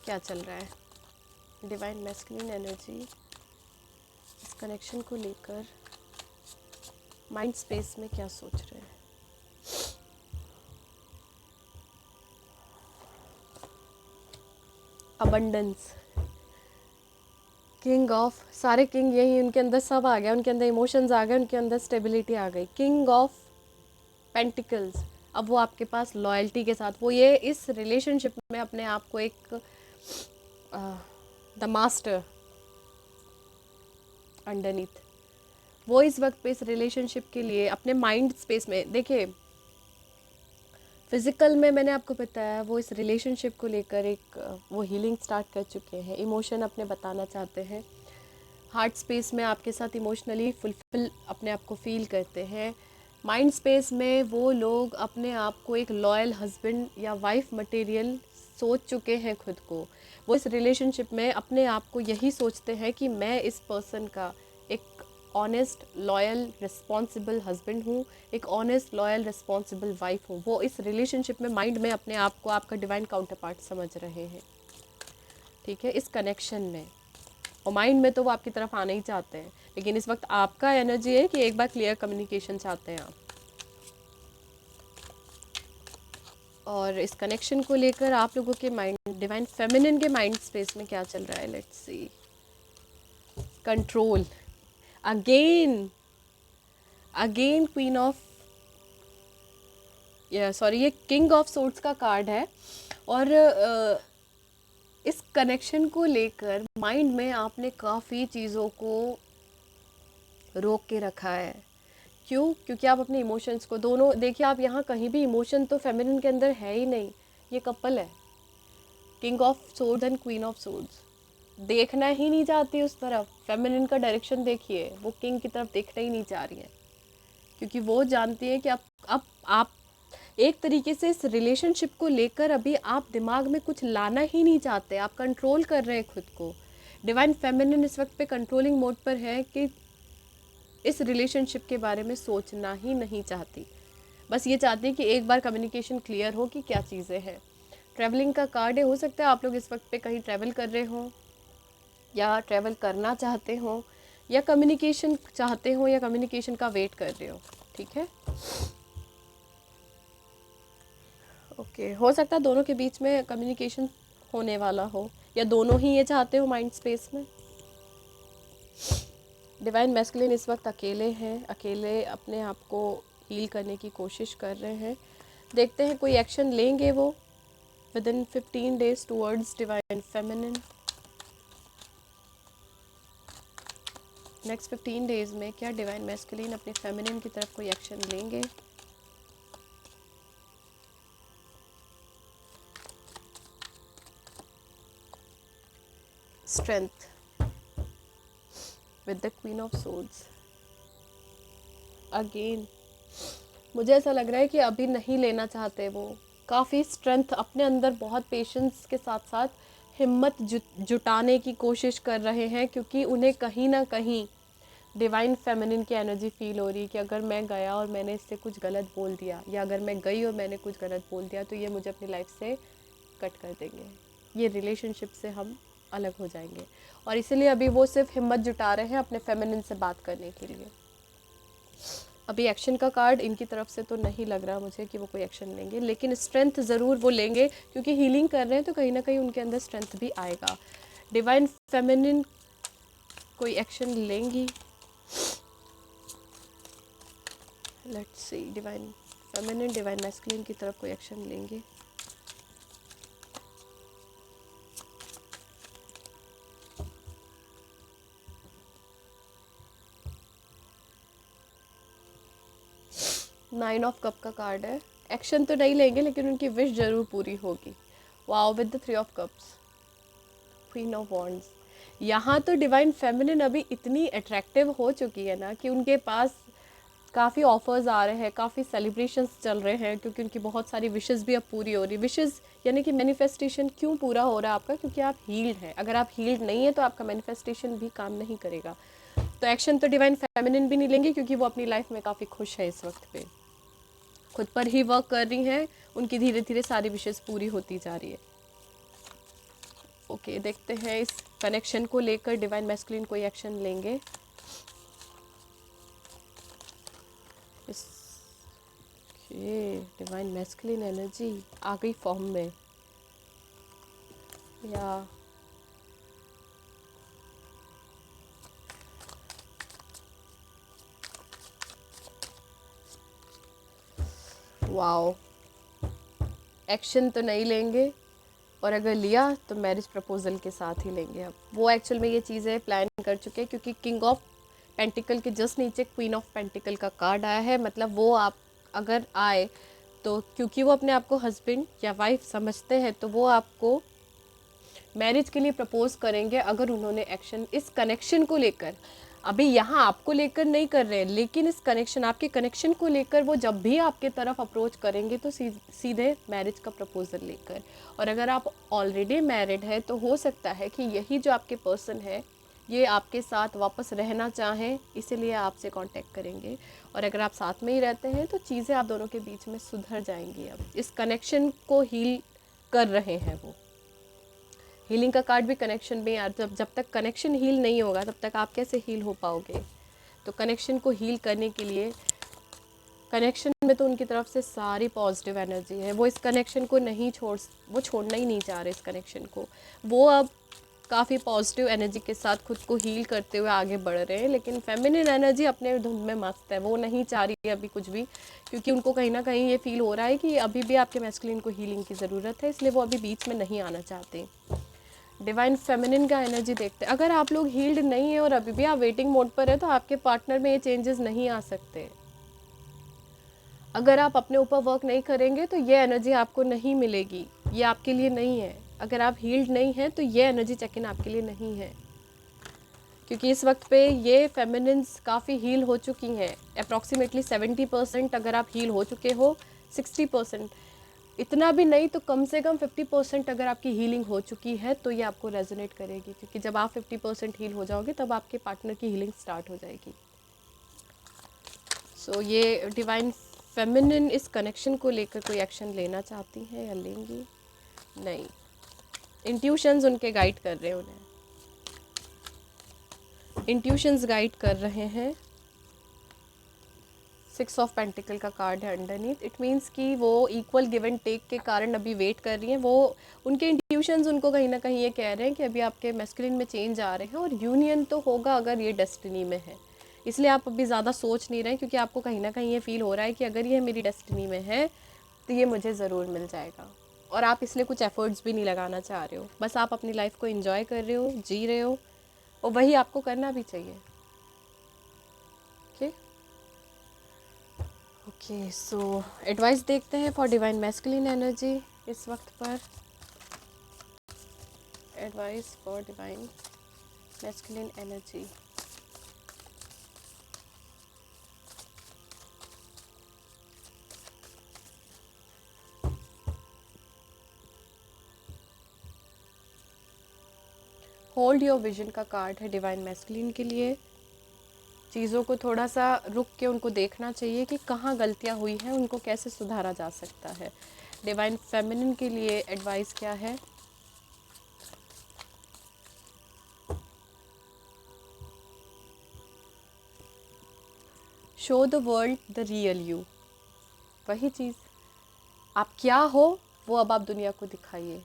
क्या चल रहा है। डिवाइन मैस्कुलिन एनर्जी इस कनेक्शन को लेकर माइंड स्पेस में क्या सोच रहे हैं। अबंडेंस, किंग ऑफ, सारे किंग यही उनके अंदर सब आ गया। उनके अंदर इमोशंस आ गए, उनके अंदर स्टेबिलिटी आ गई। किंग ऑफ पेंटिकल्स, अब वो आपके पास लॉयल्टी के साथ, वो ये इस रिलेशनशिप में अपने आप को एक द मास्टर अंडरनीथ, वो इस वक्त पे इस रिलेशनशिप के लिए अपने माइंड स्पेस में, देखिए फिज़िकल में मैंने आपको बताया वो इस रिलेशनशिप को लेकर एक वो हीलिंग स्टार्ट कर चुके हैं। इमोशन अपने बताना चाहते हैं। हार्ट स्पेस में आपके साथ इमोशनली फुलफिल अपने आप को फील करते हैं। माइंड स्पेस में वो लोग अपने आप को एक लॉयल हस्बैंड या वाइफ मटेरियल सोच चुके हैं खुद को। वो इस रिलेशनशिप में अपने आप को यही सोचते हैं कि मैं इस पर्सन का एक ऑनेस्ट, लॉयल, रिस्पॉन्सिबल हस्बैंड हूँ, एक ऑनेस्ट, लॉयल, रिस्पॉन्सिबल वाइफ हूँ। वो इस रिलेशनशिप में माइंड में अपने आप को आपका डिवाइन काउंटर पार्ट समझ रहे हैं, ठीक है, इस कनेक्शन में। और माइंड में तो वो आपकी तरफ आना ही चाहते हैं, लेकिन इस वक्त आपका एनर्जी है कि एक बार क्लियर कम्युनिकेशन चाहते हैं आप। और इस कनेक्शन को लेकर आप लोगों के माइंड, डिवाइन फेमिनिन के माइंड स्पेस में क्या चल रहा है। Let's see. Control, again queen of, sorry, ये किंग ऑफ सोर्ड्स का कार्ड है। और इस कनेक्शन को लेकर माइंड में आपने काफ़ी चीज़ों को रोक के रखा है। क्यों? क्योंकि आप अपने इमोशंस को, दोनों देखिए, आप यहाँ कहीं भी इमोशन तो फेमिनिन के अंदर है ही नहीं। ये कपल है, king of swords and queen of swords. देखना ही नहीं चाहती उस तरफ। फेमिनिन का डायरेक्शन देखिए, वो किंग की तरफ देखना ही नहीं चाह रही है। क्योंकि वो जानती है कि अब आप एक तरीके से इस रिलेशनशिप को लेकर अभी आप दिमाग में कुछ लाना ही नहीं चाहते, आप कंट्रोल कर रहे हैं खुद को। डिवाइन फेमिनिन इस वक्त पे कंट्रोलिंग मोड पर है कि इस रिलेशनशिप के बारे में सोचना ही नहीं चाहती, बस ये चाहती है कि एक बार कम्युनिकेशन क्लियर हो कि क्या चीज़ें हैं। ट्रैवलिंग का कार्ड है, हो सकता है आप लोग इस वक्त पे कहीं ट्रैवल कर रहे हो या ट्रैवल करना चाहते हो या कम्युनिकेशन चाहते हो या कम्युनिकेशन का वेट कर रहे हो, ठीक है। ओके, हो सकता है दोनों के बीच में कम्युनिकेशन होने वाला हो या दोनों ही ये चाहते हो माइंड स्पेस में। डिवाइन मैस्कुलिन इस वक्त अकेले हैं, अकेले अपने आप को हील करने की कोशिश कर रहे हैं। देखते हैं कोई एक्शन लेंगे वो within 15 days towards divine feminine. Next 15 days में क्या डिवाइन मैस्कुलिन अपने फेमिनिन की तरफ कोई एक्शन लेंगे। Strength with the queen of swords. Again मुझे ऐसा लग रहा है कि अभी नहीं लेना चाहते वो, काफ़ी स्ट्रेंथ अपने अंदर, बहुत पेशेंस के साथ साथ हिम्मत जुटाने की कोशिश कर रहे हैं, क्योंकि उन्हें कहीं ना कहीं डिवाइन फेमिनिन की एनर्जी फील हो रही है कि अगर मैं गया और मैंने इससे कुछ गलत बोल दिया या अगर मैं गई और मैंने कुछ गलत बोल दिया तो ये मुझे अपनी लाइफ से कट कर देंगे, ये रिलेशनशिप से हम अलग हो जाएंगे। और इसीलिए अभी वो सिर्फ हिम्मत जुटा रहे हैं अपने फेमिनिन से बात करने के लिए। अभी एक्शन का कार्ड इनकी तरफ से तो नहीं लग रहा मुझे कि वो कोई एक्शन लेंगे, लेकिन स्ट्रेंथ ज़रूर वो लेंगे, क्योंकि हीलिंग कर रहे हैं तो कहीं ना कहीं उनके अंदर स्ट्रेंथ भी आएगा। डिवाइन फेमिनिन कोई एक्शन लेंगी। Let's see, divine feminine divine masculine की तरफ कोई एक्शन लेंगे। नाइन ऑफ कप का कार्ड है। एक्शन तो नहीं लेंगे लेकिन उनकी विश जरूर पूरी होगी। Wow, with the 3 of cups, queen of wands. यहाँ तो डिवाइन फेमिनिन अभी इतनी अट्रैक्टिव हो चुकी है ना कि उनके पास काफ़ी ऑफर्स आ रहे हैं, काफ़ी सेलिब्रेशंस चल रहे हैं, क्योंकि उनकी बहुत सारी विशेस भी अब पूरी हो रही। विशेस यानी कि मैनिफेस्टेशन क्यों पूरा हो रहा है आपका, क्योंकि आप हील्ड हैं। अगर आप हील्ड नहीं है तो आपका मैनिफेस्टेशन भी काम नहीं करेगा। तो एक्शन तो डिवाइन फेमिनिन भी नहीं लेंगे, क्योंकि वो अपनी लाइफ में काफ़ी खुश है इस वक्त पे, खुद पर ही वर्क कर रही हैं, उनकी धीरे धीरे सारी विशेस पूरी होती जा रही है। ओके, देखते हैं इस कनेक्शन को लेकर डिवाइन मैस्कुलिन कोई एक्शन लेंगे। इस डिवाइन मैस्कुलिन एनर्जी आ गई फॉर्म में, या वाओ, एक्शन तो नहीं लेंगे, और अगर लिया तो मैरिज प्रपोजल के साथ ही लेंगे। अब वो एक्चुअल में ये चीज़ें प्लान कर चुके हैं, क्योंकि किंग ऑफ पेंटिकल के जस्ट नीचे क्वीन ऑफ पेंटिकल का कार्ड आया है। मतलब वो आप अगर आए तो क्योंकि वो अपने आप को हस्बैंड या वाइफ समझते हैं तो वो आपको मैरिज के लिए प्रपोज करेंगे, अगर उन्होंने एक्शन इस कनेक्शन को लेकर, अभी यहाँ आपको लेकर नहीं कर रहे हैं, लेकिन इस कनेक्शन, आपके कनेक्शन को लेकर वो जब भी आपके तरफ अप्रोच करेंगे तो सीधे मैरिज का प्रपोजल लेकर। और अगर आप ऑलरेडी मैरिड है तो हो सकता है कि यही जो आपके पर्सन है ये आपके साथ वापस रहना चाहें, इसीलिए आपसे कांटेक्ट करेंगे। और अगर आप साथ में ही रहते हैं तो चीज़ें आप दोनों के बीच में सुधर जाएंगी। अब इस कनेक्शन को हील कर रहे हैं वो। हीलिंग का कार्ड भी कनेक्शन में यार, जब तक कनेक्शन हील नहीं होगा तब तक आप कैसे हील हो पाओगे। तो कनेक्शन को हील करने के लिए, कनेक्शन में तो उनकी तरफ से सारी पॉजिटिव एनर्जी है, वो इस कनेक्शन को नहीं वो छोड़ना ही नहीं चाह रहे इस कनेक्शन को। वो अब काफ़ी पॉजिटिव एनर्जी के साथ खुद को हील करते हुए आगे बढ़ रहे हैं, लेकिन फेमिनिन एनर्जी अपने धुन में मस्त है, वो नहीं चाह रही है अभी कुछ भी, क्योंकि उनको कहीं ना कहीं ये फील हो रहा है कि अभी भी आपके मैस्कुलिन को हीलिंग की ज़रूरत है, इसलिए वो अभी बीच में नहीं आना चाहते। डिवाइन फेमिनिन का एनर्जी देखते हैं। अगर आप लोग हील्ड नहीं है और अभी भी आप वेटिंग मोड पर है तो आपके पार्टनर में ये चेंजेस नहीं आ सकते। अगर आप अपने ऊपर वर्क नहीं करेंगे तो ये एनर्जी आपको नहीं मिलेगी, ये आपके लिए नहीं है। अगर आप हील्ड नहीं हैं तो ये एनर्जी चेक इन आपके लिए नहीं है। क्योंकि इस वक्त पे ये फेमिनिन्स काफ़ी हील हो चुकी हैं, अप्रॉक्सीमेटली 70% अगर आप हील हो चुके हो, 60%, इतना भी नहीं तो कम से कम 50% अगर आपकी हीलिंग हो चुकी है तो ये आपको रेजोनेट करेगी, क्योंकि जब आप 50% हील हो जाओगे तब आपके पार्टनर की हीलिंग स्टार्ट हो जाएगी। सो ये डिवाइन फेमिनिन इस कनेक्शन को लेकर कोई एक्शन लेना चाहती हैं या लेंगी? नहीं, इंट्यूशंस उनके गाइड कर रहे हैं, उन्हें इंट्यूशंस गाइड कर रहे हैं। 6 ऑफ पेंटिकल का कार्ड है अंडरनीथ। इट मीन्स कि वो इक्वल गिव एंड टेक के कारण अभी वेट कर रही हैं। वो उनके इंट्यूशंस उनको कहीं ना कहीं ये कह रहे हैं कि अभी आपके मैस्कुलिन में चेंज आ रहे हैं और यूनियन तो होगा अगर ये डेस्टिनी में है। इसलिए आप अभी ज़्यादा सोच नहीं रहे हैं, क्योंकि आपको कहीं ना कहीं ये फील हो रहा है कि अगर ये मेरी डेस्टिनी में है तो ये मुझे ज़रूर मिल जाएगा। और आप इसलिए कुछ एफर्ट्स भी नहीं लगाना चाह रहे हो, बस आप अपनी लाइफ को एंजॉय कर रहे हो, जी रहे हो, और वही आपको करना भी चाहिए। ओके ओके, सो एडवाइस देखते हैं फॉर डिवाइन मैस्कुलिन एनर्जी इस वक्त पर। Advice for divine masculine energy. Hold your vision का कार्ड है डिवाइन मैस्कुलिन के लिए। चीज़ों को थोड़ा सा रुक के उनको देखना चाहिए कि कहाँ गलतियाँ हुई हैं, उनको कैसे सुधारा जा सकता है। डिवाइन फेमिनिन के लिए एडवाइस क्या है? Show the world the real you. वही चीज़, आप क्या हो वो अब आप दुनिया को दिखाइए।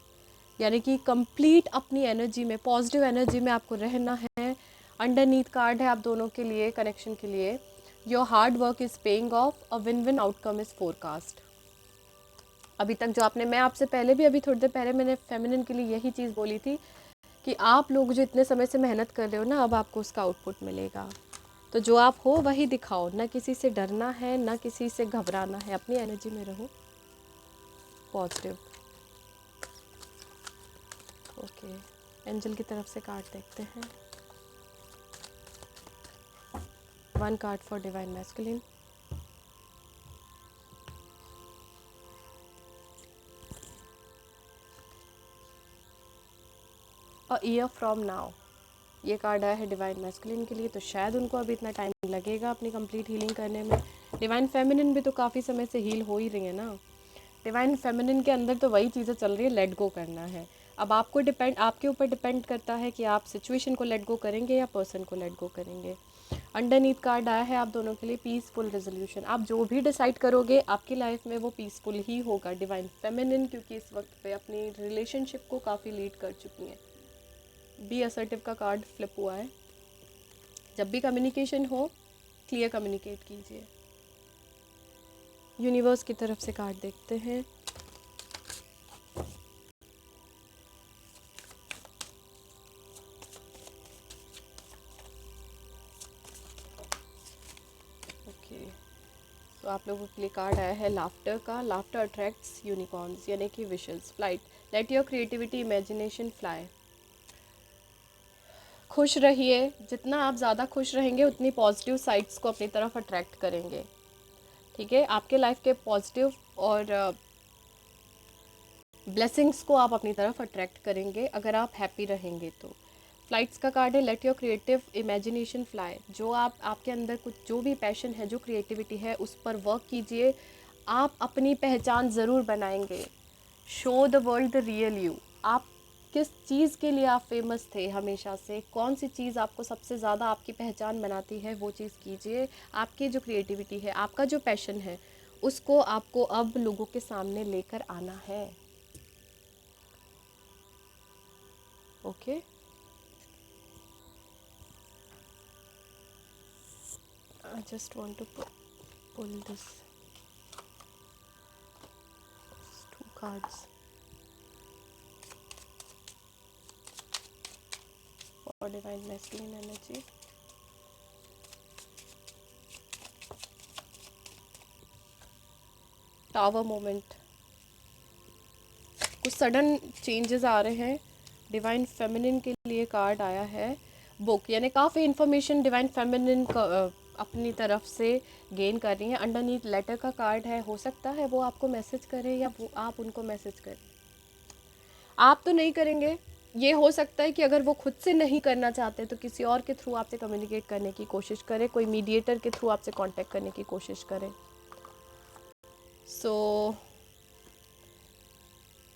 यानी कि कंप्लीट अपनी एनर्जी में, पॉजिटिव एनर्जी में आपको रहना है। अंडरनीथ कार्ड है आप दोनों के लिए, कनेक्शन के लिए। Your hard work is paying off, a win win outcome is forecast. अभी तक जो आपने, मैं आपसे पहले भी, अभी थोड़ी देर पहले मैंने फेमिनिन के लिए यही चीज़ बोली थी कि आप लोग जो इतने समय से मेहनत कर रहे हो ना, अब आपको उसका आउटपुट मिलेगा। तो जो आप हो वही दिखाओ, ना किसी से डरना है, ना किसी से घबराना है, अपनी एनर्जी में रहो, पॉजिटिव। ओके, एंजल की तरफ से कार्ड देखते हैं। 1 card for divine masculine. A year from now, ये कार्ड आया है डिवाइन मैस्कुलिन के लिए। तो शायद उनको अभी इतना टाइम लगेगा अपनी कंप्लीट हीलिंग करने में। डिवाइन फेमिनिन भी तो काफ़ी समय से हील हो ही रही है ना। डिवाइन फेमिनिन के अंदर तो वही चीज़ें चल रही है, लेट गो करना है। अब आपको डिपेंड, आपके ऊपर डिपेंड करता है कि आप सिचुएशन को लेट गो करेंगे या पर्सन को लेट गो करेंगे। अंडरनीथ कार्ड आया है आप दोनों के लिए पीसफुल रेजोल्यूशन। आप जो भी डिसाइड करोगे आपकी लाइफ में वो पीसफुल ही होगा। डिवाइन फेमिनिन क्योंकि इस वक्त पे अपनी रिलेशनशिप को काफ़ी लीड कर चुकी हैं। बी असर्टिव का कार्ड फ्लिप हुआ है। जब भी कम्युनिकेशन हो, क्लियर कम्युनिकेट कीजिए। यूनिवर्स की तरफ से कार्ड देखते हैं। ओके, तो आप लोगों के लिए कार्ड आया है लाफ्टर का। लाफ्टर अट्रैक्ट्स यूनिकॉर्न्स, यानी कि wishes flight. Let your creativity imagination fly. खुश रहिए, जितना आप ज़्यादा खुश रहेंगे उतनी पॉजिटिव साइड्स को अपनी तरफ अट्रैक्ट करेंगे। ठीक है, आपके लाइफ के पॉजिटिव और ब्लेसिंग्स को आप अपनी तरफ अट्रैक्ट करेंगे अगर आप हैप्पी रहेंगे तो। फ्लाइट्स का कार्ड है let your creative imagination fly. जो आप, आपके अंदर कुछ जो भी पैशन है, जो क्रिएटिविटी है, उस पर वर्क कीजिए। आप अपनी पहचान ज़रूर बनाएंगे। Show the world the real you. आप किस चीज़ के लिए आप फेमस थे हमेशा से, कौन सी चीज़ आपको सबसे ज़्यादा आपकी पहचान बनाती है, वो चीज़ कीजिए। आपकी जो क्रिएटिविटी है, आपका जो पैशन है, उसको आपको अब लोगों के सामने लेकर आना है। Okay, I just want to pull this 2 cards for divine masculine energy. Tower moment, कुछ सडन चेंजेस आ रहे हैं। डिवाइन फेमिनिन के लिए कार्ड आया है बुक, यानी काफ़ी इन्फॉर्मेशन डिवाइन फेमिनिन अपनी तरफ से गेन कर रही हैं। अंडरनीथ लेटर का कार्ड है, हो सकता है वो आपको मैसेज करें या वो आप उनको मैसेज करें। आप तो नहीं करेंगे, ये हो सकता है कि अगर वो खुद से नहीं करना चाहते तो किसी और के थ्रू आपसे कम्युनिकेट करने की कोशिश करें, कोई मीडिएटर के थ्रू आपसे कांटेक्ट करने की कोशिश करें। सो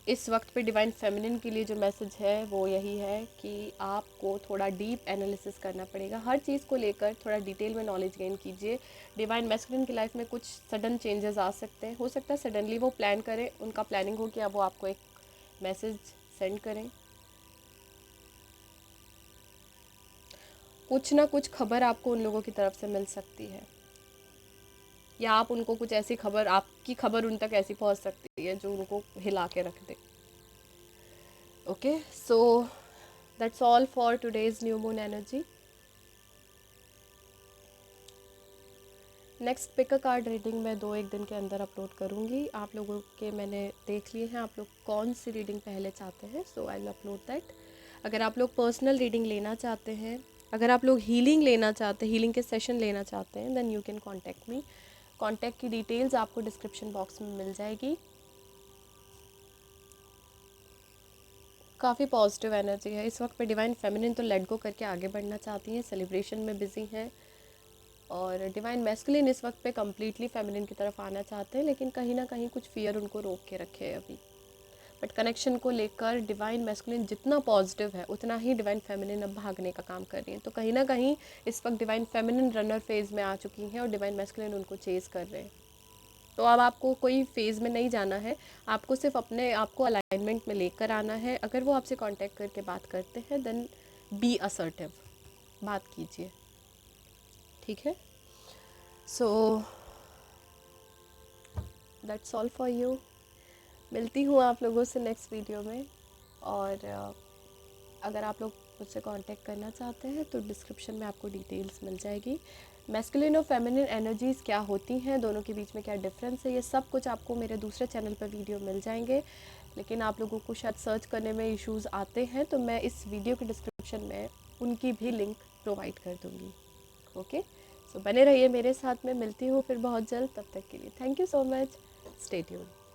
इस वक्त पे डिवाइन फेमिनिन के लिए जो मैसेज है वो यही है कि आपको थोड़ा डीप एनालिसिस करना पड़ेगा, हर चीज़ को लेकर थोड़ा डिटेल में नॉलेज गेन कीजिए। डिवाइन मैस्कुलिन की लाइफ में कुछ सडन चेंजेस आ सकते हैं, हो सकता है सडनली वो प्लान करें, उनका प्लानिंग हो कि अब वो आपको एक मैसेज सेंड करें। कुछ ना कुछ खबर आपको उन लोगों की तरफ से मिल सकती है, या आप उनको कुछ ऐसी खबर, आपकी खबर उन तक ऐसी पहुंच सकती है जो उनको हिला के रख दे। Okay, so that's all for today's new moon energy. Next pick a card reading मैं 2-1 दिन के अंदर अपलोड करूँगी। आप लोगों के मैंने देख लिए हैं, आप लोग कौन सी रीडिंग पहले चाहते हैं, सो आई विल अपलोड दैट। अगर आप लोग पर्सनल रीडिंग लेना चाहते हैं, अगर आप लोग हीलिंग लेना चाहते हैं, हीलिंग के सेशन लेना चाहते हैं, then you can contact me. Contact की डिटेल्स आपको डिस्क्रिप्शन बॉक्स में मिल जाएगी। काफ़ी पॉजिटिव एनर्जी है इस वक्त पे। डिवाइन फेमिनिन तो लेट गो करके आगे बढ़ना चाहती हैं, सेलिब्रेशन में बिजी हैं, और डिवाइन मैस्कुलिन इस वक्त पे कम्प्लीटली फेमिनिन की तरफ आना चाहते हैं, लेकिन कहीं ना कहीं कुछ फियर उनको रोक के रखे है अभी। बट कनेक्शन को लेकर डिवाइन मैस्कुलिन जितना पॉजिटिव है उतना ही डिवाइन फेमिनिन अब भागने का काम कर रही है। तो कहीं ना कहीं इस वक्त डिवाइन फेमिनिन रनर फेज़ में आ चुकी हैं और डिवाइन मैस्कुलिन उनको चेज़ कर रहे हैं। तो अब आपको कोई फेज़ में नहीं जाना है, आपको सिर्फ अपने आप को अलाइनमेंट में लेकर आना है। अगर वो आपसे कांटेक्ट करके बात करते हैं देन बी असर्टिव, बात कीजिए, ठीक है। सो दैट्स ऑल फॉर यू। मिलती हूँ आप लोगों से नेक्स्ट वीडियो में, और अगर आप लोग मुझसे कांटेक्ट करना चाहते हैं तो डिस्क्रिप्शन में आपको डिटेल्स मिल जाएगी। मैस्कुलिन और फेमिनिन एनर्जीज़ क्या होती हैं, दोनों के बीच में क्या डिफरेंस है, ये सब कुछ आपको मेरे दूसरे चैनल पर वीडियो मिल जाएंगे। लेकिन आप लोगों को शायद सर्च करने में इश्यूज़ आते हैं, तो मैं इस वीडियो के डिस्क्रिप्शन में उनकी भी लिंक प्रोवाइड कर दूँगी। ओके, सो बने रहिए मेरे साथ में, मिलती हूँ फिर बहुत जल्द। तब तक के लिए thank you so much, stay tuned.